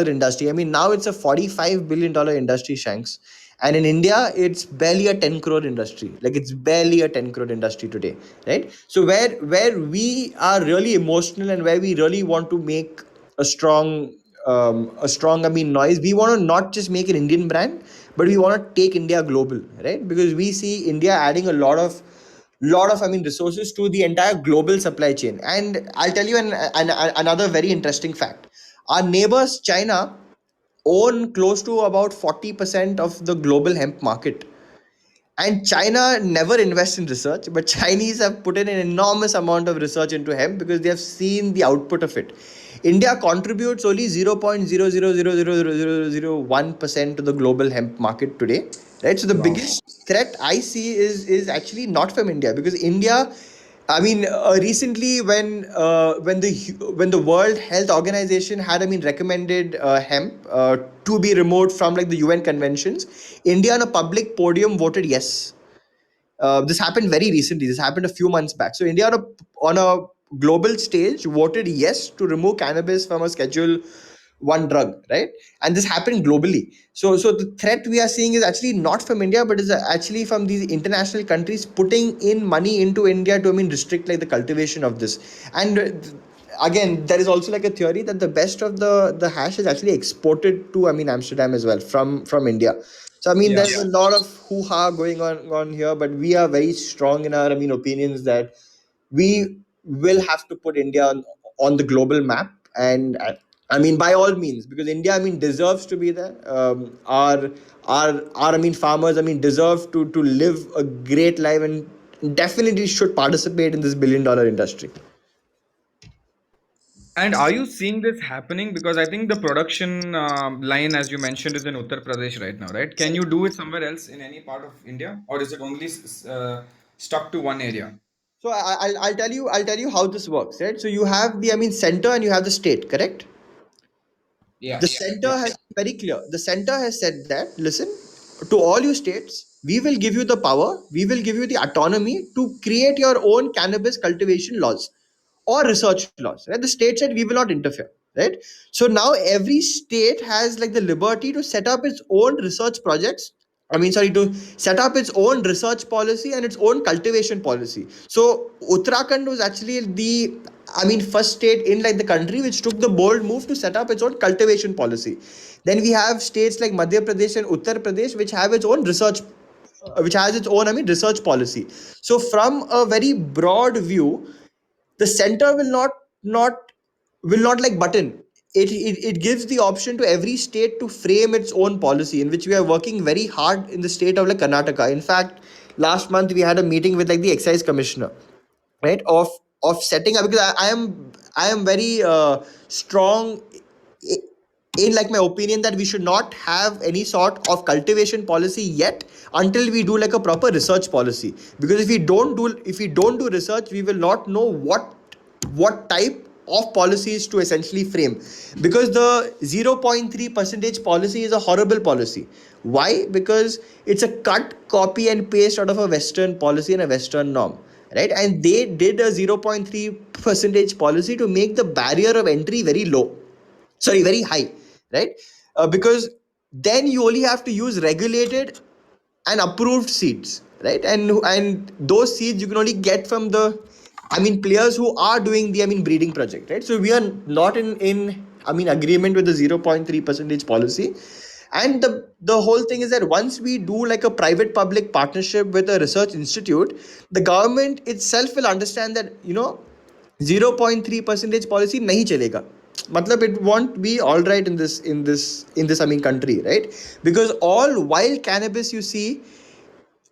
industry. I mean, now it's a $45 billion industry, Shanks. And in India, it's barely a 10 crore industry. Like it's barely a 10 crore industry today, right? So where we are really emotional and where we really want to make a strong I mean, noise. We want to not just make an Indian brand, but we want to take India global, right? Because we see India adding a lot of, I mean, resources to the entire global supply chain. And I'll tell you another very interesting fact. Our neighbors, China, own close to about 40% of the global hemp market. And China never invests in research, but Chinese have put in an enormous amount of research into hemp because they have seen the output of it. India contributes only 0.0000001% to the global hemp market today. Right? So the
Wow.
biggest threat I see is actually not from India, because India, I mean, recently when the World Health Organization had, I mean, recommended hemp to be removed from like the UN conventions, India on a public podium voted yes. This happened very recently. This happened a few months back. So India on a global stage voted yes to remove cannabis from a Schedule 1 drug, right? And this happened globally. So the threat we are seeing is actually not from India, but is actually from these international countries putting in money into India to, I mean, restrict like the cultivation of this. And again, there is also like a theory that the best of the hash is actually exported to, I mean, Amsterdam as well from India. So I mean,
Yeah.
there's a lot of hoo-ha going on here, but we are very strong in our, I mean, opinions that we will have to put India on the global map. And I mean, by all means, because India, I mean, deserves to be there. Our I mean, farmers, I mean, deserve to live a great life, and definitely should participate in this billion-dollar industry.
And are you seeing this happening? Because I think the production line, as you mentioned, is in Uttar Pradesh right now, right? Can you do it somewhere else in any part of India, or is it only stuck to one area?
So I'll tell you how this works, right? So you have the, I mean, center, and you have the state, correct?
Yeah.
The center has been very clear. The center has said that, listen, to all you states, we will give you the power, we will give you the autonomy to create your own cannabis cultivation laws or research laws. Right? The state said we will not interfere. Right? So now every state has like the liberty to set up its own research projects. I mean, sorry, to set up its own research policy and its own cultivation policy. So Uttarakhand was actually the, I mean, first state in like the country which took the bold move to set up its own cultivation policy. Then we have states like Madhya Pradesh and Uttar Pradesh which have its own research, which has its own, I mean, research policy. So from a very broad view, the center will not like button. It gives the option to every state to frame its own policy, in which we are working very hard in the state of like Karnataka. In fact, last month we had a meeting with like the excise commissioner, right, of setting up, because I am very strong i- in like my opinion that we should not have any sort of cultivation policy yet until we do like a proper research policy. Because if we don't do research, we will not know what type of policies to essentially frame. Because the 0.3 percentage policy is a horrible policy. Why? Because it's a cut, copy and paste out of a western policy and a western norm, right? And they did a 0.3 percentage policy to make the barrier of entry very low, sorry, very high, right? Because then you only have to use regulated and approved seeds, right? And those seeds you can only get from the, I mean, players who are doing the, I mean, breeding project, right? So we are not in I mean, agreement with the 0.3 percentage policy. And the whole thing is that once we do like a private public partnership with a research institute, the government itself will understand that, 0.3 percentage policy nahi chalega. Matlab, it won't be all right in this, I mean, country, right? Because all wild cannabis you see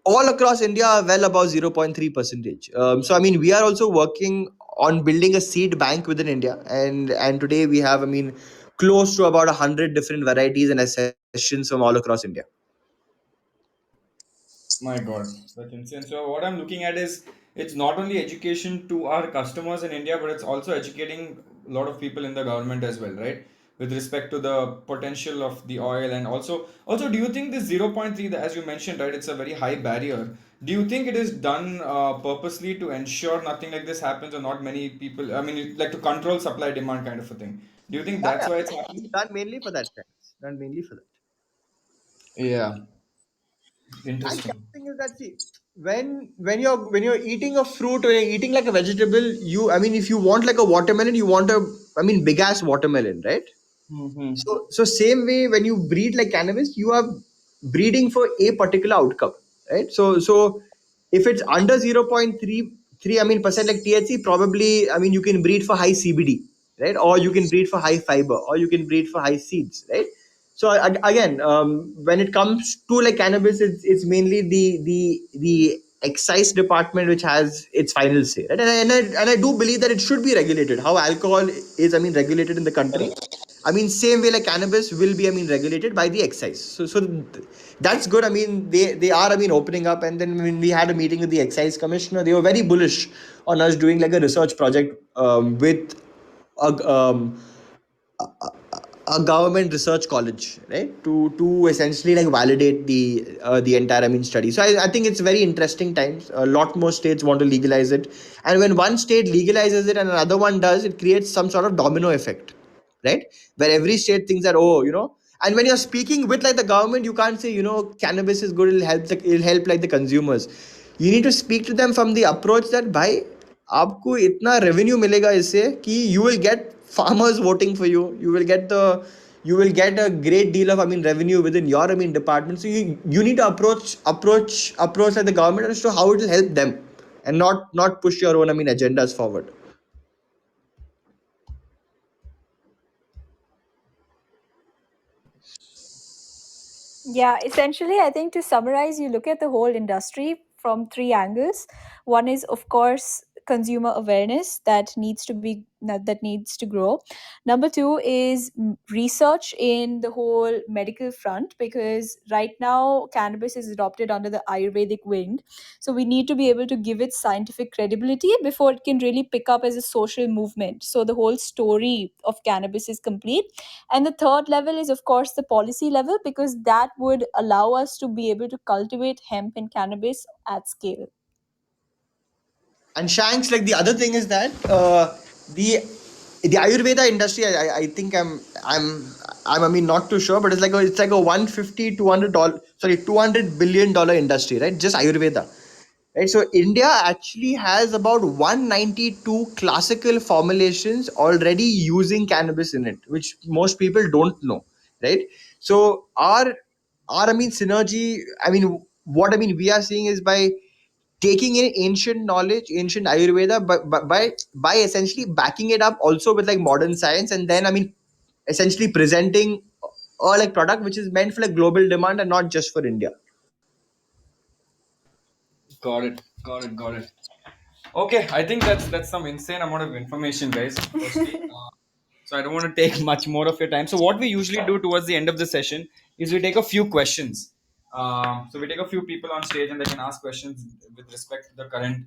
all across India are well above 0.3 percentage. So I mean, we are also working on building a seed bank within India, and today we have, I mean, close to about 100 different varieties and accessions from all across India.
My God, that's insane. So what I'm looking at is it's not only education to our customers in India, but it's also educating a lot of people in the government as well, right? With respect to the potential of the oil, and also, do you think this 0.3, as you mentioned, right? It's a very high barrier. Do you think it is done purposely to ensure nothing like this happens, or not many people? I mean, like to control supply demand kind of a thing. Do you think
Yeah,
that's
yeah.
why it's happening?
Done mainly for that sense. Done mainly for that.
Yeah,
And the
interesting.
other thing is that, see, when you're eating a fruit or you're eating like a vegetable, you, I mean, if you want like a watermelon, you want a, I mean, big ass watermelon, right?
Mm-hmm.
So same way, when you breed like cannabis, you are breeding for a particular outcome, right? So if it's under 0.33, I mean, percent like THC, probably, I mean, you can breed for high CBD, right? Or you can breed for high fiber, or you can breed for high seeds, right? So again, when it comes to like cannabis, it's mainly the excise department which has its final say, right? And I do believe that it should be regulated. How alcohol is, I mean, regulated in the country. I mean, same way like cannabis will be, I mean, regulated by the excise. That's good. I mean, they are, I mean, opening up. And then when we had a meeting with the excise commissioner, they were very bullish on us doing like a research project with a, a government research college, right, to essentially like validate the entire, I mean, study. So I think it's very interesting times. A lot more states want to legalize it, and when one state legalizes it and another one does, it creates some sort of domino effect, right, where every state thinks that, oh, and when you're speaking with like the government, you can't say, cannabis is good, it'll help like the consumers. You need to speak to them from the approach that, भाई, आपको इतना revenue मिलेगा इससे कि you will get farmers voting for you. You will get a great deal of, I mean, revenue within your, I mean, department. So you need to approach like the government as to how it will help them, and not push your own, I mean, agendas forward.
Yeah, essentially, I think to summarize, you look at the whole industry from three angles. One is, of course, consumer awareness that needs to grow. Number two is research in the whole medical front, because right now cannabis is adopted under the Ayurvedic wing. So we need to be able to give it scientific credibility before it can really pick up as a social movement. So the whole story of cannabis is complete. And the third level is, of course, the policy level, because that would allow us to be able to cultivate hemp and cannabis at scale.
And Shanks, like the other thing is that the the Ayurveda industry, I think I'm, I mean, not too sure, but it's like a 150 $200, sorry, $200 billion industry, right? Just Ayurveda, right? So India actually has about 192 classical formulations already using cannabis in it, which most people don't know, right? So our, I mean, synergy, I mean, what, I mean, we are seeing is by taking in ancient knowledge, ancient Ayurveda, but by essentially backing it up also with like modern science, and then, I mean, essentially presenting a like product which is meant for like global demand and not just for India.
Got it. Got it. Got it. Okay, I think that's some insane amount of information, guys. Firstly, so I don't want to take much more of your time. So what we usually do towards the end of the session is we take a few questions. So we take a few people on stage and they can ask questions with respect to the current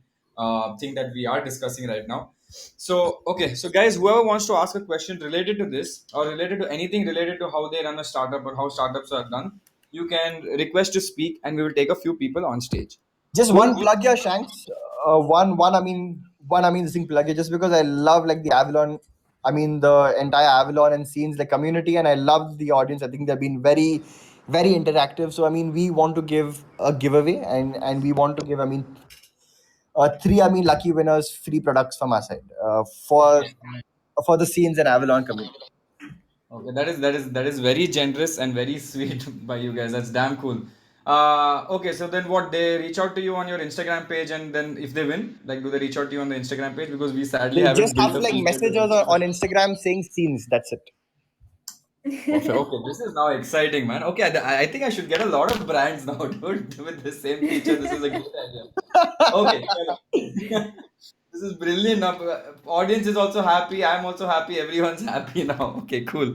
thing that we are discussing right now. So okay, so guys, whoever wants to ask a question related to this or related to anything related to how they run a startup or how startups are done, you can request to speak, and we will take a few people on stage.
Just
Who?
one plug here, Shanks. I mean, this thing plug here just because I love like the Avalon. I mean, the entire Avalon and scenes, the community, and I love the audience. I think they've been very, very interactive. So I mean, we want to give a giveaway, and we want to give, I mean, three, I mean, lucky winners free products from our side for the scenes and Avalon community.
Okay, that is very generous and very sweet by you guys. That's damn cool. Okay, so then what? They reach out to you on your Instagram page, and then if they win, like, do they reach out to you on the Instagram page? Because we sadly
They
haven't
just
built
have to
a
like
feature
message
to
us
reach
on
out.
Instagram saying scenes. That's it.
Perfect. Okay, this is now exciting, man. Okay, I think I should get a lot of brands now, dude, with the same feature. This is a great idea. Okay, chalo. This is brilliant. Now, audience is also happy. I'm also happy. Everyone's happy now. Okay, cool.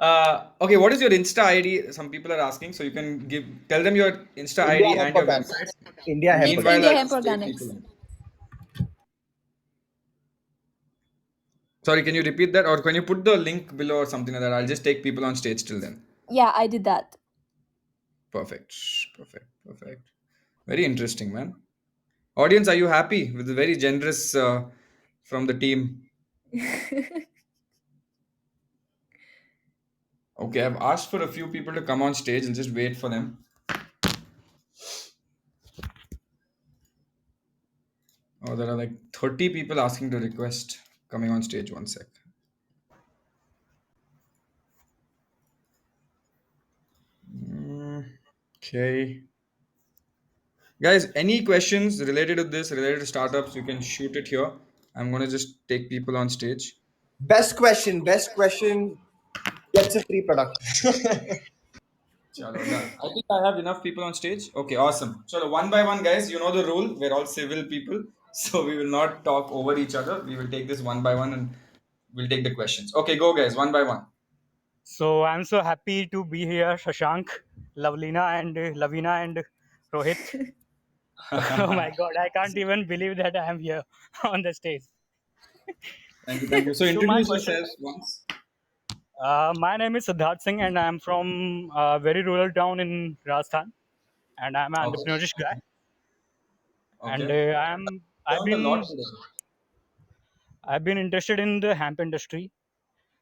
Okay, what is your Insta ID? Some people are asking, so you can tell them your Insta
India
ID
Hemp
and your
Organics.
website.
India Hemp
Meanwhile,
India
Organics.
I'll
Hemp
just take people
Organics.
in. Sorry, can you repeat that, or can you put the link below or something like that? I'll just take people on stage till then.
Yeah, I did that.
Perfect. Perfect. Perfect. Very interesting, man. Audience, are you happy with the very generous from the team? Okay, I've asked for a few people to come on stage. I'll just wait for them. Oh, there are like 30 people asking to request coming on stage. One sec. Okay. Guys, any questions related to this, related to startups, you can shoot it here. I'm going to just take people on stage.
Best question. Best question. gets a free product.
Chalo, done. I think I have enough people on stage. Okay, awesome. Chalo, one by one, guys. You know the rule. We're all civil people, so we will not talk over each other. We will take this one by one and we'll take the questions. Okay, go, guys, one by one.
So I'm so happy to be here, Shashank, Loveena and Rohit. Oh my God, I can't even believe that I am here on the stage.
Thank you, thank you. So
So my
introduce
question,
yourselves once.
my name is Siddharth Singh, and I'm from a very rural town in Rajasthan, and I'm an
Okay.
entrepreneurish guy. And
Okay.
I've
Learned a lot
been
today.
I've been interested in the hemp industry.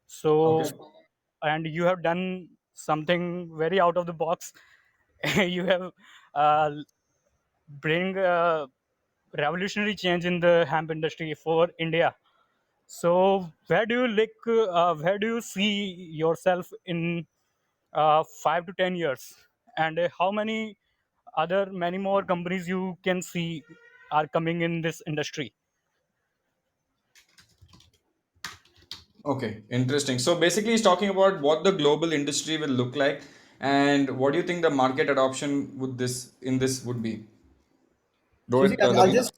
So,
Okay.
and you have done something very out of the box. You have uh, bring revolutionary change in the hemp industry for India. So where do you see yourself in 5 to 10 years, and how many more companies you can see are coming in this industry?
Okay, interesting. So basically, he's talking about what the global industry will look like, and what do you think the market adoption would this in this would be?
So see,
Rohit,
I'll
Lavina?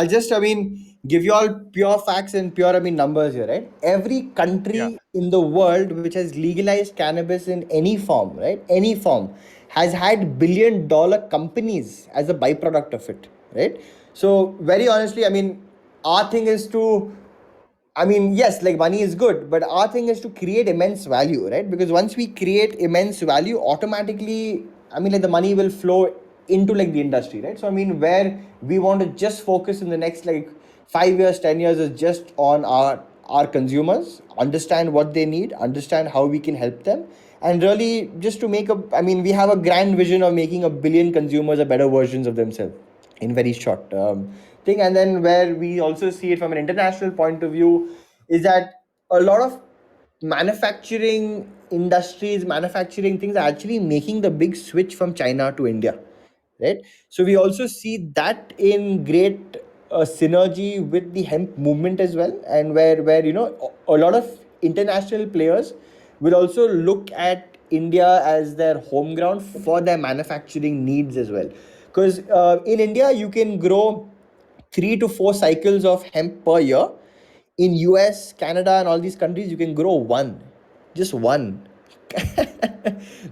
just, I mean, give you all pure facts and pure, I mean, numbers here, right? Every
Yeah.
country in the world which has legalized cannabis in any form, right? Any form, has had billion-dollar companies as a byproduct of it, right? So very honestly, I mean, our thing is to, I mean, yes, like money is good, but our thing is to create immense value, right? Because once we create immense value, automatically, I mean, like the money will flow into like the industry, right? So, I mean, where we want to just focus in the next like 5 years, 10 years is just on our consumers, understand what they need, understand how we can help them, and really just to make a. I mean, we have a grand vision of making a billion consumers a better versions of themselves in very short thing. And then where we also see it from an international point of view is that a lot of manufacturing industries, manufacturing things are actually making the big switch from China to India, right? So we also see that in great synergy with the hemp movement as well, and where you know a lot of international players will also look at India as their home ground for their manufacturing needs as well. Because in India, you can grow 3 to 4 cycles of hemp per year. In US, Canada, and all these countries, you can grow one, just one.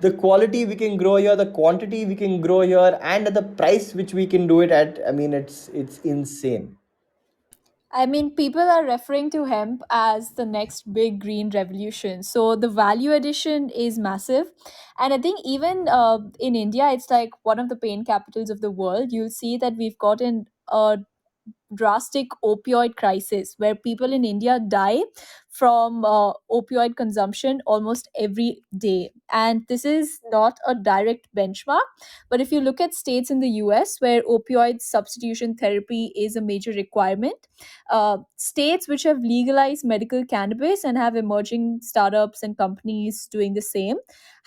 The quality we can grow here, the quantity we can grow here, and at the price which we can do it at, I mean, it's insane.
I mean, people are referring to hemp as the next big green revolution. So the value addition is massive. And I think even in India, it's like one of the pain capitals of the world. You'll see that we've gotten a drastic opioid crisis where people in India die from opioid consumption almost every day. And this is not a direct benchmark, but if you look at states in the US where opioid substitution therapy is a major requirement, states which have legalized medical cannabis and have emerging startups and companies doing the same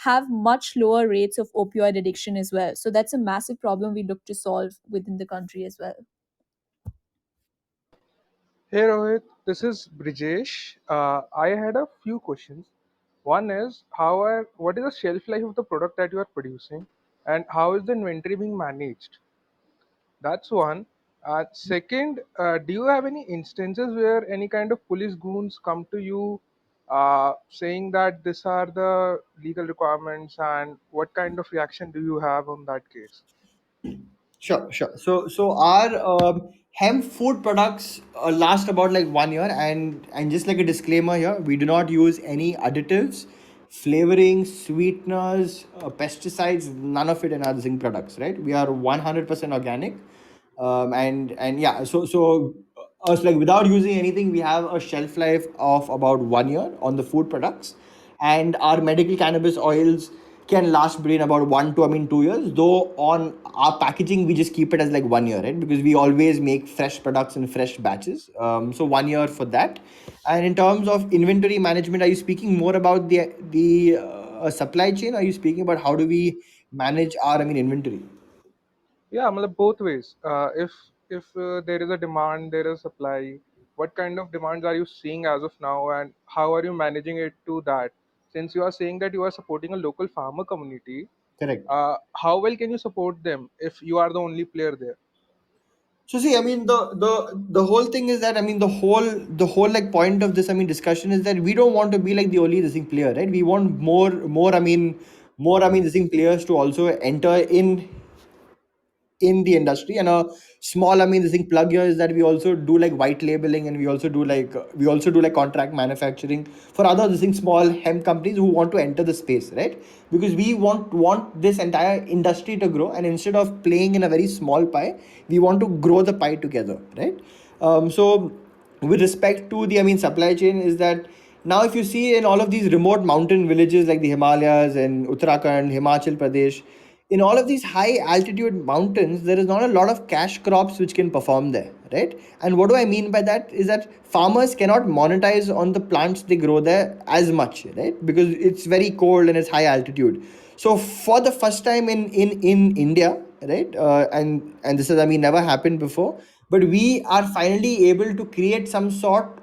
have much lower rates of opioid addiction as well. So that's a massive problem we look to solve within the country as well.
Hey Rohit, this is Brijesh. I had a few questions. One is what is the shelf life of the product that you are producing, and how is the inventory being managed? That's one. Second, do you have any instances where any kind of police goons come to you saying that these are the legal requirements, and what kind of reaction do you have on that case?
Sure, sure. So our hemp food products last about like 1 year, and just like a disclaimer here, we do not use any additives, flavorings, sweeteners, pesticides, none of it in our zinc products. Right? We are 100% organic, and yeah. So us like without using anything, we have a shelf life of about 1 year on the food products, and our medical cannabis oils can last between about 1 to 2 years. Though on our packaging, we just keep it as like 1 year, right? Because we always make fresh products in fresh batches. So 1 year for that. And in terms of inventory management, are you speaking more about the supply chain? Are you speaking about how do we manage our, I mean, inventory?
Yeah, matlab both ways. If there is a demand, there is supply. What kind of demands are you seeing as of now, and how are you managing it to that? Since you are saying that you are supporting a local farmer community,
Correct.
how well can you support them if you are the only player there?
So see, I mean, the whole thing is that, I mean, the whole like point of this, I mean, discussion is that we don't want to be like the only this thing player, right? We want more, I mean, this thing players to also enter in the industry. And a small, I mean, this thing plug here is that we also do like white labeling, and we also do like contract manufacturing for other this thing small hemp companies who want to enter the space, right? Because we want this entire industry to grow, and instead of playing in a very small pie, we want to grow the pie together, right? So with respect to the, I mean, supply chain, is that now if you see in all of these remote mountain villages like the Himalayas and Uttarakhand, Himachal Pradesh, in all of these high altitude mountains, there is not a lot of cash crops which can perform there, right? And what do I mean by that is that farmers cannot monetize on the plants they grow there as much, right? Because it's very cold and it's high altitude. So for the first time in India, right, and this has, I mean, never happened before, but we are finally able to create some sort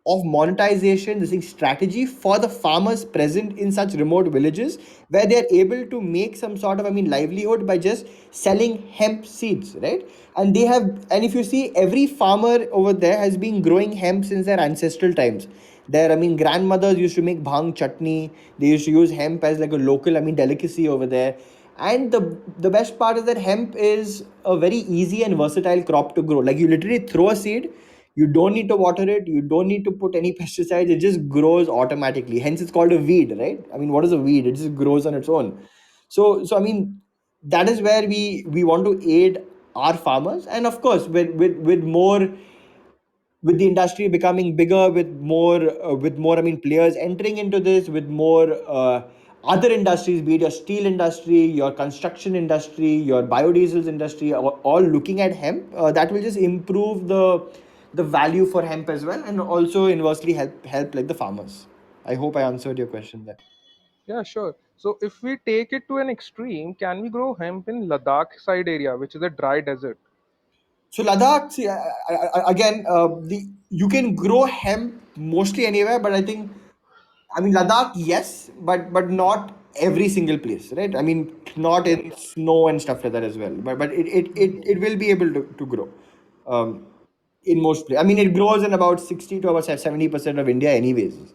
of monetization, this is strategy for the farmers present in such remote villages, where they are able to make some sort of, I mean, livelihood by just selling hemp seeds, right? And if you see, every farmer over there has been growing hemp since their ancestral times. Their, I mean, grandmothers used to make bhang chutney. They used to use hemp as like a local, I mean, delicacy over there. And the best part is that hemp is a very easy and versatile crop to grow. Like, you literally throw a seed, you don't need to water it, you don't need to put any pesticides, it just grows automatically. Hence it's called a weed, right? I mean, what is a weed? It just grows on its own. So I mean, that is where we want to aid our farmers. And of course, with more, with the industry becoming bigger, with more, I mean, players entering into this, with more other industries, be it your steel industry, your construction industry, your biodiesels industry, all looking at hemp, that will just improve the value for hemp as well, and also inversely help like the farmers. I hope I answered your question there.
Yeah, sure. So if we take it to an extreme, can we grow hemp in Ladakh side area, which is a dry desert?
So Ladakh, see, again, the you can grow hemp mostly anywhere, but I mean, Ladakh, yes, but not every single place, right? I mean, not in snow and stuff like that as well. But it will be able to grow um, in most places. I mean, it grows in about 60 to about 70% of India, anyways.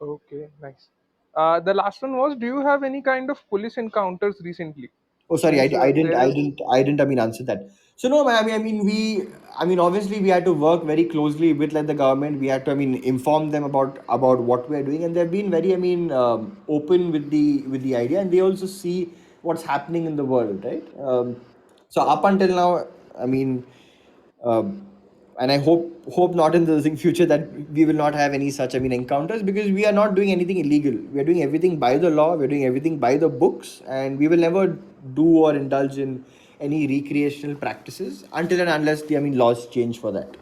Okay, nice. The last one was, do you have any kind of police encounters recently?
Oh, sorry,
Since there is,
I mean, answer that. So no, man, I mean, obviously, we had to work very closely with like the government. We had to, I mean, inform them about what we are doing, and they've been very, I mean, open with the idea, and they also see what's happening in the world, right? So up until now, I mean, um, and I hope not in the future that we will not have any such, I mean, encounters, because we are not doing anything illegal. We are doing everything by the law. We're doing everything by the books, and we will never do or indulge in any recreational practices until and unless the, I mean, laws change for that.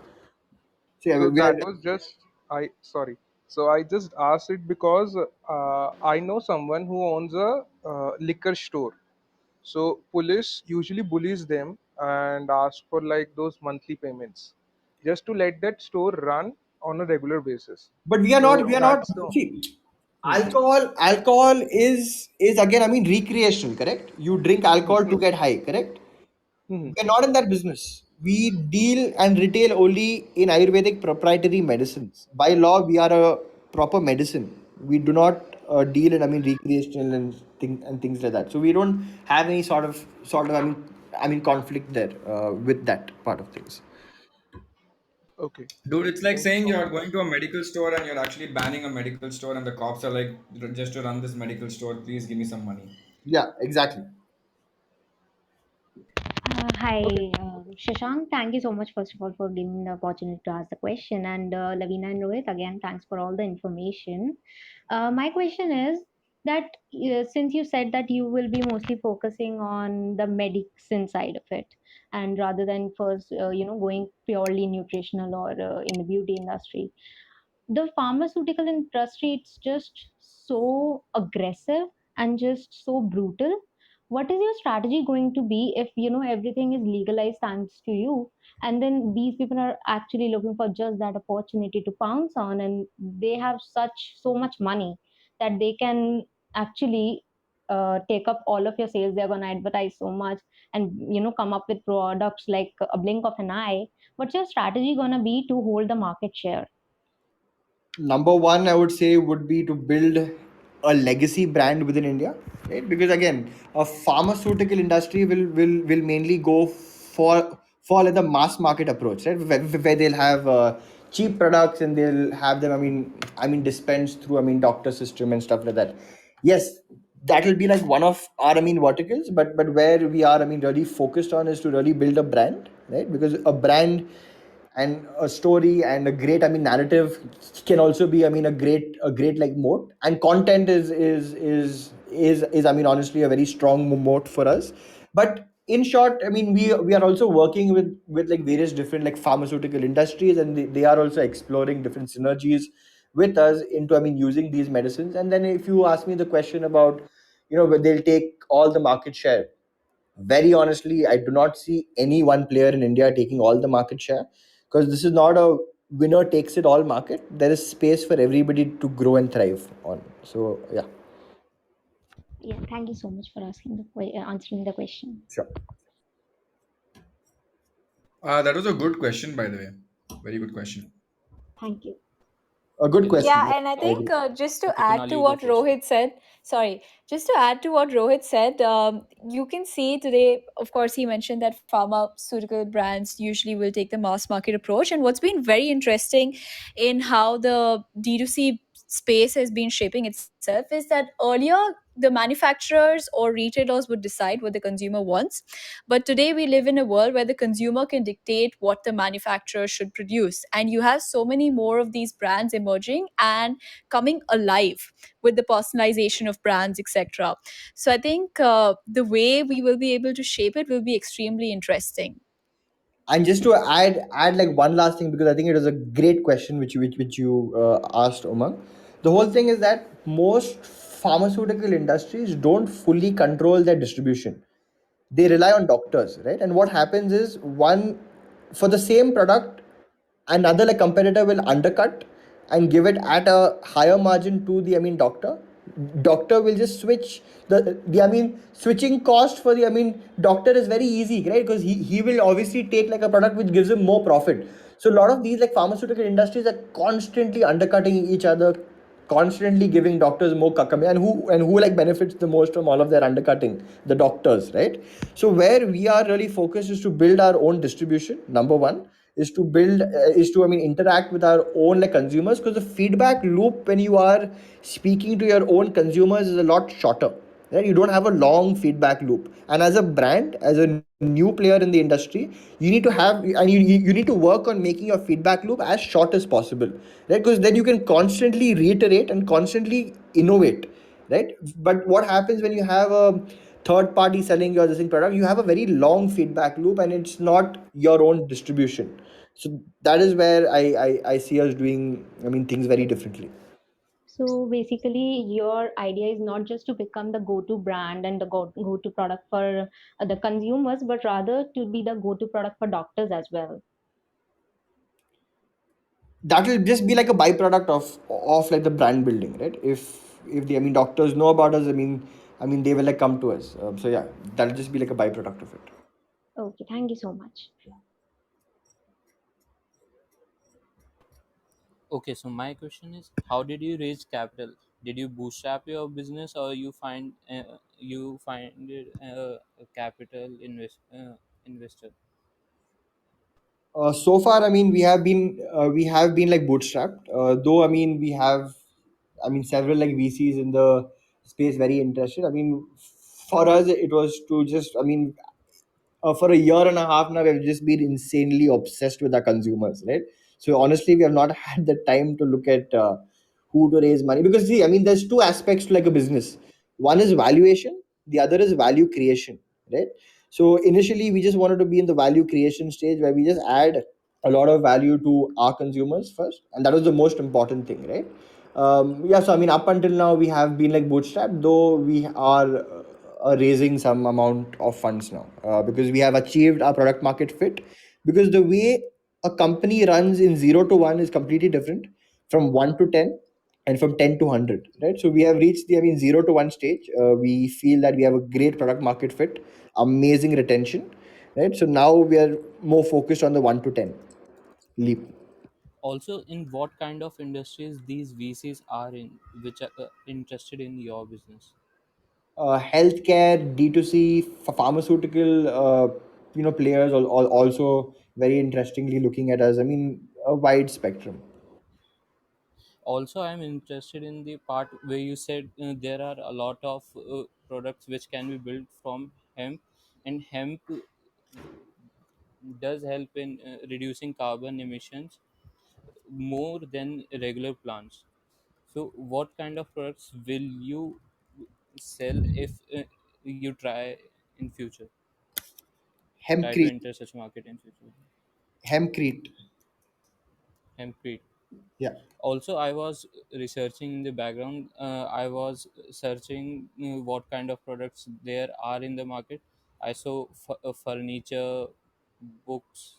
So yeah,
so
we are.
that was just, I sorry. So I just asked it because I know someone who owns a liquor store. So police usually bullies them and ask for like those monthly payments, just to let that store run on a regular basis.
But we are not.
So
We are not.
that's the.
See,
Hmm.
alcohol is again, I mean, recreational. Correct. You drink
Hmm.
alcohol to get high. Correct.
Hmm.
We're not in that business. We deal and retail only in Ayurvedic proprietary medicines. By law, we are a proper medicine. We do not deal in, I mean, recreational and things like that. So we don't have any sort of, I mean, conflict there with that part of things.
Okay.
Dude, it's like
Thank you
saying
so
you're
much.
going to a medical store and you're actually banning a medical store, and the cops are like, just to run this medical store, please give me some money.
Yeah, exactly.
Hi,
Okay.
Shashank. Thank you so much, first of all, for giving me the opportunity to ask the question. And Lavina and Rohit, again, thanks for all the information. My question is that since you said that you will be mostly focusing on the medicine side of it, and rather than first, going purely nutritional or in the beauty industry, the pharmaceutical industry, it's just so aggressive and just so brutal. what is your strategy going to be if everything is legalized thanks to you, and then these people are actually looking for just that opportunity to pounce on, and they have so much money that they can actually take up all of your sales. They're going to advertise so much and come up with products like a blink of an eye. What's your strategy going to be to hold the market share?
Number one, I would say, would be to build a legacy brand within India, right? Because again, a pharmaceutical industry will mainly go for like the mass market approach, right? Where they'll have cheap products and they'll have them. I mean, dispensed through doctor system and stuff like that. Yes, that will be like one of our verticals, but where we are really focused on is to really build a brand, right? Because a brand and a story and a great narrative can also be a great like moat, and content is honestly a very strong moat for us. But in short, we are also working with like various different like pharmaceutical industries, and they are also exploring different synergies with us into using these medicines. And then if you ask me the question about where they'll take all the market share, very honestly, I do not see any one player in India taking all the market share, because this is not a winner takes it all market. There is space for everybody to grow and thrive on. So yeah,
Yeah, thank you so much for answering the question.
sure.
That was a good question, by the way. Very good question.
Thank you.
A good
Yeah,
question.
and I
I
think
agree.
just to
Okay,
add
Kunal,
to
you go
what
first.
Rohit said, sorry, just to add to what Rohit said, you can see today, of course, he mentioned that pharmaceutical brands usually will take the mass market approach. And what's been very interesting in how the D2C space has been shaping itself is that earlier the manufacturers or retailers would decide what the consumer wants. But today we live in a world where the consumer can dictate what the manufacturer should produce. And you have so many more of these brands emerging and coming alive with the personalization of brands, etc. So I think the way we will be able to shape it will be extremely interesting.
And just to add like one last thing, because I think it was a great question which you asked, Umang. The whole thing is that most pharmaceutical industries don't fully control their distribution. They rely on doctors, right? And what happens is, one, for the same product, another like competitor will undercut and give it at a higher margin to the doctor will just switch the switching cost for the doctor is very easy, right? Because he will obviously take like a product which gives him more profit. So a lot of these like pharmaceutical industries are constantly undercutting each other, constantly giving doctors more kakame, and who like benefits the most from all of their undercutting? The doctors, right? So where we are really focused is to build our own distribution. Number one is to build is to interact with our own like consumers, because the feedback loop when you are speaking to your own consumers is a lot shorter, right? You don't have a long feedback loop. And as a brand, as a new player in the industry, you need to have, and you need to work on making your feedback loop as short as possible, right? Because then you can constantly reiterate and constantly innovate, right? But what happens when you have a third party selling your existing product? You have a very long feedback loop, and it's not your own distribution. So that is where I see us doing things very differently.
So basically, your idea is not just to become the go-to brand and the go-to product for the consumers, but rather to be the go-to product for doctors as well.
That will just be like a byproduct of like the brand building, right? If the doctors know about us, they will like come to us. So yeah, that'll just be like a byproduct of it.
Okay, thank you so much.
Okay, so my question is, how did you raise capital? Did you bootstrap your business, or you find it a capital investor?
So far, we have been like bootstrapped. Though we have several like VCs in the space very interested. For us it was to just for a year and a half now, we've just been insanely obsessed with our consumers, right? So honestly, we have not had the time to look at who to raise money, because see, there's two aspects to like a business. One is valuation, the other is value creation, right? So initially, we just wanted to be in the value creation stage, where we just add a lot of value to our consumers first, and that was the most important thing, right? Yeah, so up until now we have been like bootstrapped, though we are raising some amount of funds now, because we have achieved our product market fit. Because the way a company runs in 0 to 1 is completely different from 1 to 10 and from 10 to 100, right? So we have reached the, I mean, 0 to 1 stage. We feel that we have a great product market fit, amazing retention, right? So now we are more focused on the 1 to 10 leap.
Also, in what kind of industries these VCs are in, which are interested in your business?
Healthcare, D2C, pharmaceutical, players also very interestingly looking at us. I mean, a wide spectrum.
Also, I'm interested in the part where you said there are a lot of products which can be built from hemp, and hemp does help in reducing carbon emissions more than regular plants. So, what kind of products will you sell if you try in future? Try to
Hempcrete,
enter such market in future.
hempcrete.
Hempcrete.
Yeah,
Also, I was researching in the background. I was searching what kind of products there are in the market. I saw furniture, books,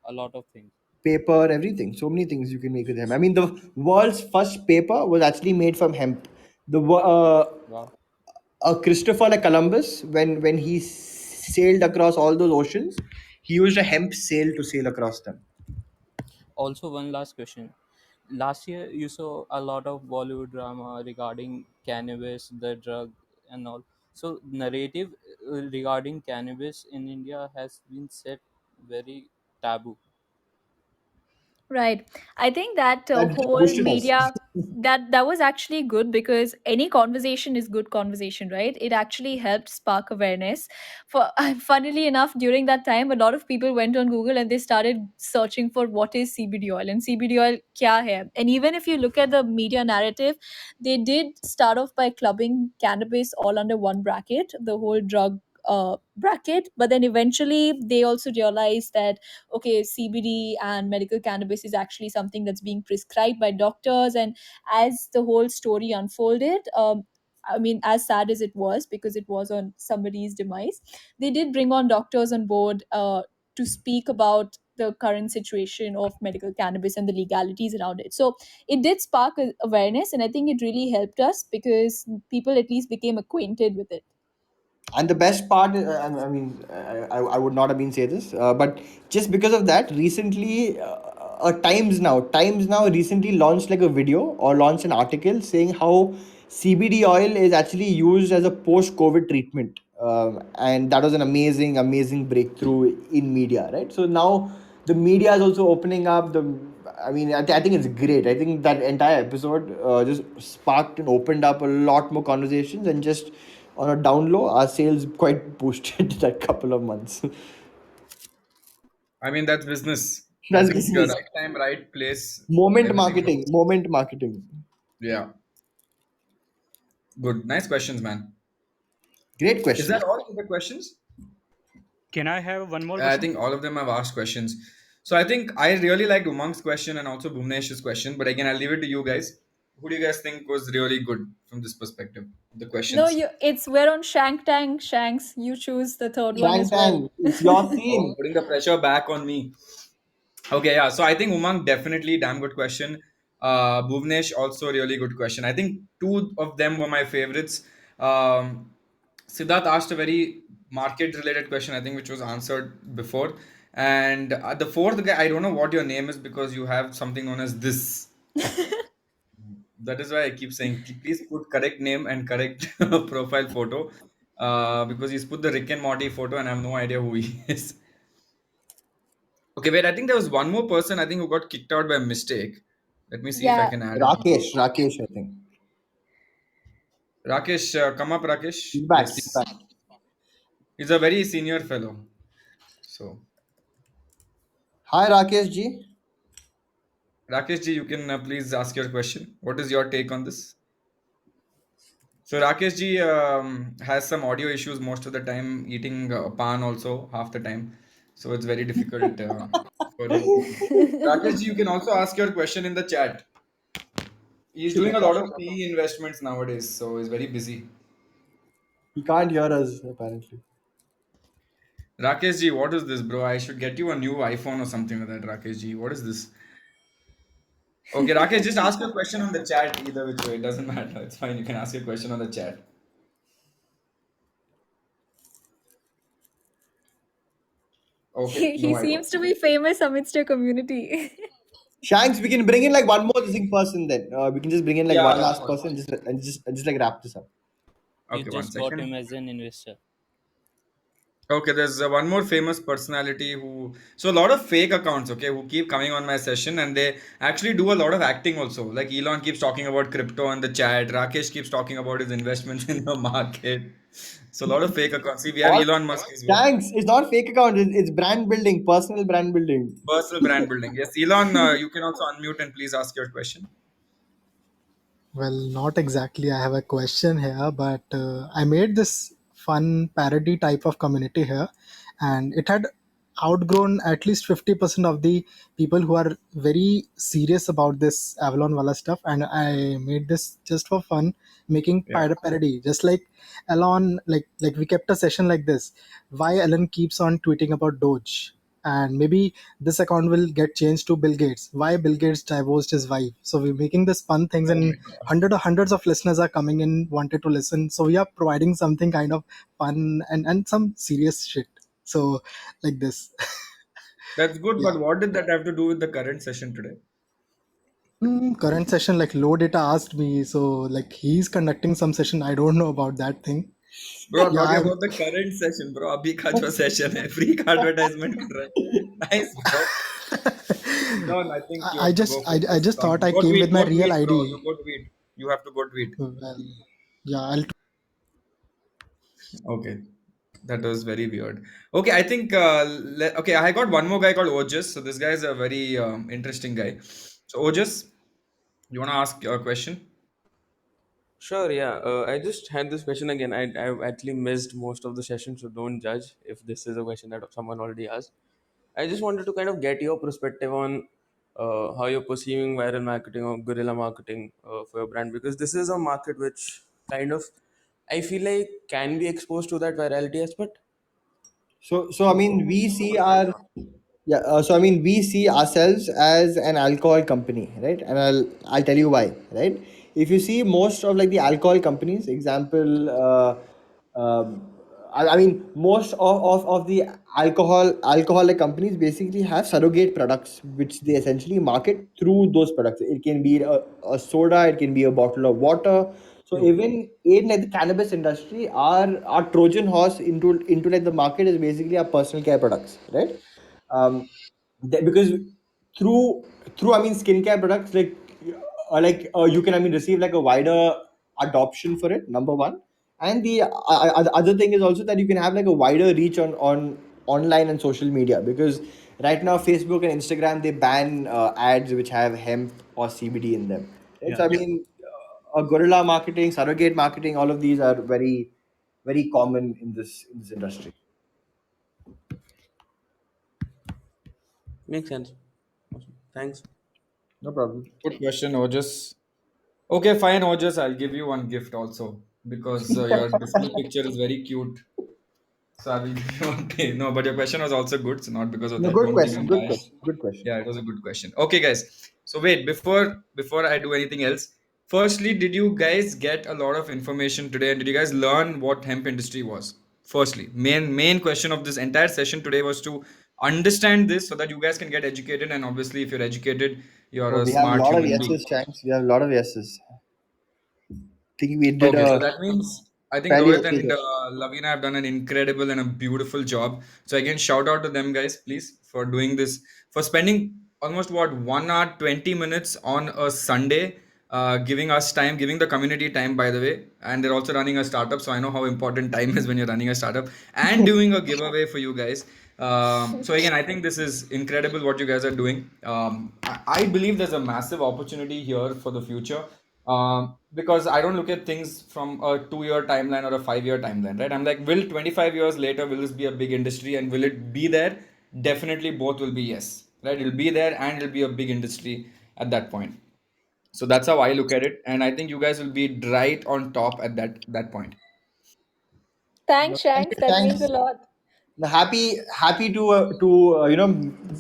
a lot of things.
paper, everything. So many things you can make with hemp. I mean, the world's first paper was actually made from hemp. The
Wow.
Christopher Columbus, when he sailed across all those oceans, he used a hemp sail to sail across them.
Also, one last question. Last year, you saw a lot of Bollywood drama regarding cannabis, the drug, and all. So, narrative regarding cannabis in India has been set very taboo.
Right. I think that
That just
whole
boosted us.
media, that was actually good because any conversation is good conversation, right? It actually helped spark awareness. For funnily enough, during that time, a lot of people went on Google and they started searching for what is CBD oil and CBD oil kya hai. And even if you look at the media narrative, they did start off by clubbing cannabis all under one bracket, the whole drug bracket. But then eventually they also realized that okay, CBD and medical cannabis is actually something that's being prescribed by doctors. And as the whole story unfolded, I mean, as sad as it was because it was on somebody's demise, they did bring on doctors on board to speak about the current situation of medical cannabis and the legalities around it. So it did spark awareness, and I think it really helped us because people at least became acquainted with it.
And the best part, I mean, I would not have been say this, but just because of that, recently, Times Now recently launched like a video or launched an article saying how CBD oil is actually used as a post-COVID treatment, and that was an amazing breakthrough in media, right? So now the media is also opening up. I mean, I think it's great. I think that entire episode just sparked and opened up a lot more conversations, and just on a down low, our sales quite boosted that couple of months.
I mean, that's business. I
That's
think
business.
right time, right place,
Moment
everything
marketing.
works.
Moment marketing.
Yeah, good. Nice questions, man.
Great
Is
question.
that all of the questions?
Can I have one more
I
question?
think all of them have asked questions. So I think I really liked Umang's question and also Bhuvnesh's question. But again, I'll leave it to you guys. Who do you guys think was really good from this perspective? The
No,
questions.
you. It's we're on Shank Tank. Shanks, you choose the third one
Shank
as well.
Tank, it's your
Oh,
theme.
putting the pressure back on me. Okay, yeah. So I think Umang definitely damn good question. Bhuvnesh also really good question. I think two of them were my favorites. Um, Siddharth asked a very market related question, I think, which was answered before. And the fourth guy, I don't know what your name is because you have something known as this. That is why I keep saying, please put correct name and correct profile photo. Because he's put the Rick and Morty photo and I have no idea who he is. Okay, wait. I think there was one more person I think who got kicked out by mistake. Let me see if I
Yeah.
can add him.
Rakesh, I think.
Rakesh, come up, Rakesh.
He's back.
Yes,
He's back.
he's a very senior fellow. So,
Hi, Rakesh ji.
Rakesh ji, you can please ask your question. What is your take on this? So, Rakesh ji has some audio issues most of the time, eating pan also half the time. So, it's very difficult for him to. Rakesh ji, you can also ask your question in the chat. He's doing a lot of PE investments nowadays, so he's very busy.
He can't hear us apparently.
Rakesh ji, what is this, bro? I should get you a new iPhone or something like that, Rakesh ji. What is this? Okay, Rakesh, just ask your question on the chat either which way. It doesn't matter. It's fine. You can ask your question on the chat. Okay,
He
no idea.
seems to be famous amidst your community.
Shanks, we can bring in like one more thing person then. We can just bring in like
Yeah,
one
yeah,
last
for
person
sure.
and just like wrap this up.
You
Okay, one
just got
second.
him as an investor.
Okay, there's one more famous personality who, so a lot of fake accounts, okay, who keep coming on my session and they actually do a lot of acting also. Like Elon keeps talking about crypto in the chat, Rakesh keeps talking about his investments in the market. So a lot of fake accounts. See, we have
All
Elon Musk as well.
Shanks, it's not fake account. It's brand building, personal brand building.
Personal brand building. Yes, Elon, you can also unmute and please ask your question.
Well, not exactly. I have a question here, but I made this fun parody type of community here, and it had outgrown at least 50% of the people who are very serious about this Avalon Wala stuff. And I made this just for fun, making
Yeah.
parody, just like Elon. Like we kept a session like this. Why Elon keeps on tweeting about Doge, and maybe this account will get changed to Bill Gates. Why Bill Gates divorced his wife? So we're making this fun things,
Oh
and
my God.
hundreds of listeners are coming in wanted to listen. So we are providing something kind of fun and some serious shit. So like this,
That's good,
yeah.
but what did that have to do with the current session today?
Current session like low data asked me, so like he's conducting some session. I don't know about that thing.
Bro, I'm
Yeah,
talking about the current session, bro. अभी का जो session है, free का advertisement कर रहा है. Nice, bro. Elon, I think you
I
have to
just
go
I
focus.
just thought I
Go
came with
tweet,
my
go
real
tweet, bro.
ID.
You go tweet. You have to go tweet.
Well, yeah, I'll.
Okay. That was very weird. Okay, I think, okay, I got one more guy called Ojas. So this guy is a very interesting guy. So Ojas, you want to ask your question?
Sure, yeah. I just had this question again. I've actually missed most of the session, so don't judge if this is a question that someone already asked. I just wanted to kind of get your perspective on how you're perceiving viral marketing or guerrilla marketing for your brand, because this is a market which kind of, I feel like, can be exposed to that virality aspect.
So I mean, we see our yeah. So I mean, we see ourselves as an alcohol company, right? And I'll tell you why, right? If you see most of like the alcohol companies, example, I mean, most of the alcoholic companies basically have surrogate products which they essentially market through those products. It can be a soda, it can be a bottle of water. So
True.
even in like the cannabis industry, our Trojan horse into like the market is basically our personal care products, right? Because through through I mean skincare products like you can I mean receive like a wider adoption for it. Number one, and the other thing is also that you can have like a wider reach on online and social media, because right now Facebook and Instagram they ban ads which have hemp or CBD in them. Right? So
Yeah.
I mean, guerrilla marketing, surrogate marketing, all of these are very common in this industry.
Makes sense. Awesome. Thanks.
No problem.
Good question, Ojas. Okay, fine, Ojas. I'll give you one gift also because your display picture is very cute. So I will give you one. Okay, no, but your question was also good. So not because of
No,
that.
good
Don't think
question.
I'm
Good
biased.
question. Good question.
Yeah, it was a good question. Okay, guys. So wait, before I do anything else, firstly, did you guys get a lot of information today, and did you guys learn what hemp industry was? Firstly, main question of this entire session today was to understand this so that you guys can get educated, and obviously, if you're educated, you're
Oh,
a
we have a
smart
lot of
human being.
yeses, Shanks. We have a lot of yeses. Think we did
Okay, so
a
that means I think
fairly
Rohit
okay
and
job.
Lavina have done an incredible and a beautiful job. So again, shout out to them guys, please, for doing this, for spending almost what 1 hour 20 minutes on a Sunday, giving us time, giving the community time, by the way. And they're also running a startup, so I know how important time is when you're running a startup and doing a giveaway for you guys. So again, I think this is incredible what you guys are doing. I believe there's a massive opportunity here for the future, because I don't look at things from a 2 year timeline or a 5 year timeline, right? I'm like, will 25 years later, will this be a big industry and will it be there? Definitely both will be yes, right? It'll be there and it'll be a big industry at that point. So that's how I look at it. And I think you guys will be right on top at that point.
Thanks,
Thank
Shanks.
you.
That means a
Thanks.
lot.
Happy to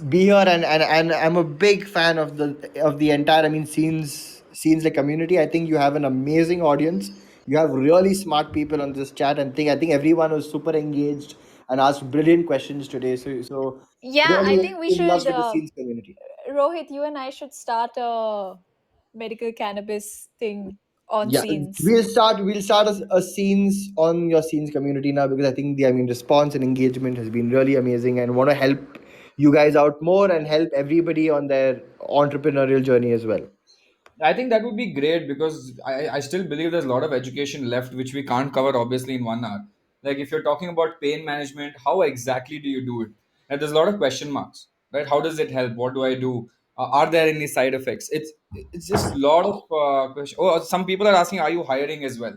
be here, and I'm a big fan of the entire, I mean, scenes like community. I think you have an amazing audience. You have really smart people on this chat, and I think everyone was super engaged and asked brilliant questions today. So
Yeah, I
really
think we
in love
should,
with the scenes community.
Rohit, you and I should start a medical cannabis thing on
Yeah,
scenes.
we'll start a scenes on your scenes community now, because I think the, I mean, response and engagement has been really amazing, and want to help you guys out more and help everybody on their entrepreneurial journey as well.
I think that would be great because I still believe there's a lot of education left which we can't cover obviously in 1 hour. Like if you're talking about pain management, how exactly do you do it? And there's a lot of question marks, right? How does it help? What do I do? Are there any side effects? It's just a lot of question. Oh, some people are asking, are you hiring as well?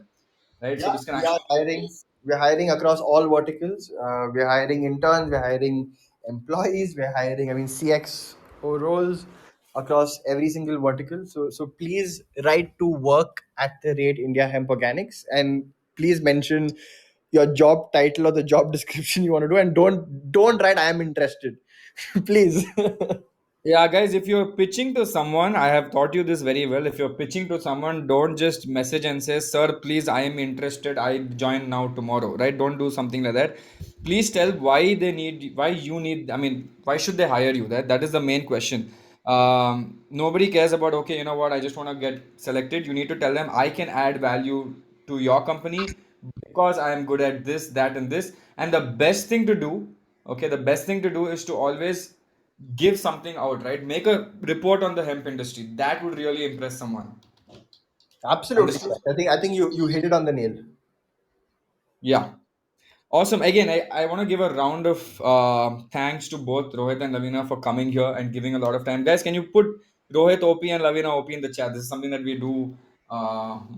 Right? So
Yeah,
this can
we are
actually be a
hiring. We're hiring across all verticals. We're hiring interns. We're hiring employees. We're hiring, I mean, CXO roles across every single vertical. So please write to work@the rate India Hemp Organics, and please mention your job title or the job description you want to do, and don't write I am interested, please.
Yeah, guys, if you're pitching to someone, I have taught you this very well. If you're pitching to someone, don't just message and say, Sir, please, I am interested. I join now tomorrow, right? Don't do something like that. Please tell why they need, why you need, I mean, why should they hire you? That is the main question. Nobody cares about, okay, you know what, I just want to get selected. You need to tell them, I can add value to your company because I am good at this, that, and this. And the best thing to do, okay, the best thing to do is to always give something out, right? Make a report on the hemp industry. That would really impress someone.
Absolutely
Understood?
correct. I think you hit it on the nail.
Yeah. Awesome. Again, I want to give a round of thanks to both Rohit and Lavina for coming here and giving a lot of time. Guys, can you put Rohit OP and Lavina OP in the chat? This is something that we do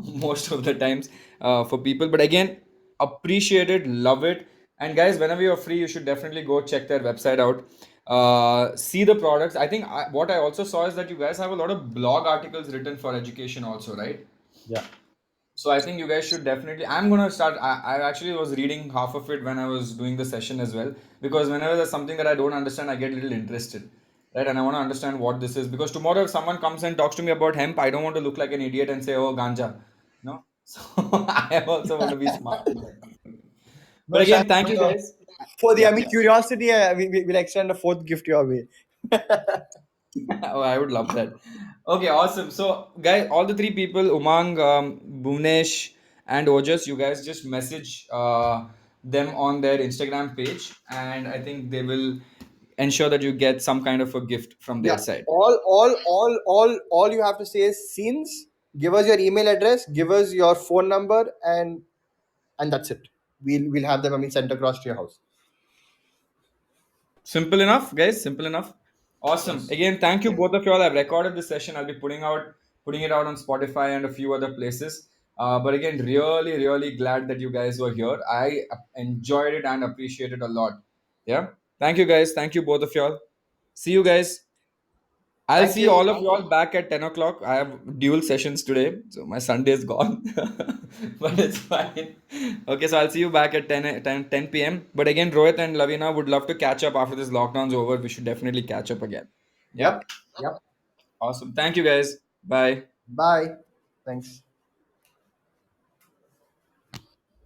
most of the times for people. But again, appreciate it, love it. And guys, whenever you're free, you should definitely go check their website out. See the products. I think what I also saw is that you guys have a lot of blog articles written for education also, right?
Yeah.
So I think you guys should definitely. I'm gonna start. I actually was reading half of it when I was doing the session as well, because whenever there's something that I don't understand, I get a little interested, right? And I want to understand what this is, because tomorrow if someone comes and talks to me about hemp, I don't want to look like an idiot and say, "Oh, ganja," no. So I also want to be smart. But
No, Shank,
again, thank you guys.
for the, I
Yeah.
mean, curiosity, we'll extend a fourth gift your way.
Oh, I would love that. Okay, awesome. So, guys, all the three people, Umang, Bhuvnesh, and Ojas, you guys just message them on their Instagram page, and I think they will ensure that you get some kind of a gift from
Yeah,
their side.
all you have to say is scenes. Give us your email address. Give us your phone number, and that's it. We'll have them, I mean, sent across to your house.
Simple enough, guys. Simple enough. Awesome.
Yes.
Again, thank you both of y'all. I've recorded this session. I'll be putting it out on Spotify and a few other places. But again, really, really glad that you guys were here. I enjoyed it and appreciated a lot. Yeah. Thank you, guys. Thank you both of y'all. See you guys. I'll
Thank
see
you.
all of y'all back at 10 o'clock. I have dual sessions today, so my Sunday is gone. But it's fine. Okay, so I'll see you back at 10 p.m. But again, Rohit and Lavina would love to catch up after this lockdown's over. We should definitely catch up again. Yeah?
Yep. Yep.
Awesome. Thank you, guys. Bye.
Bye. Thanks.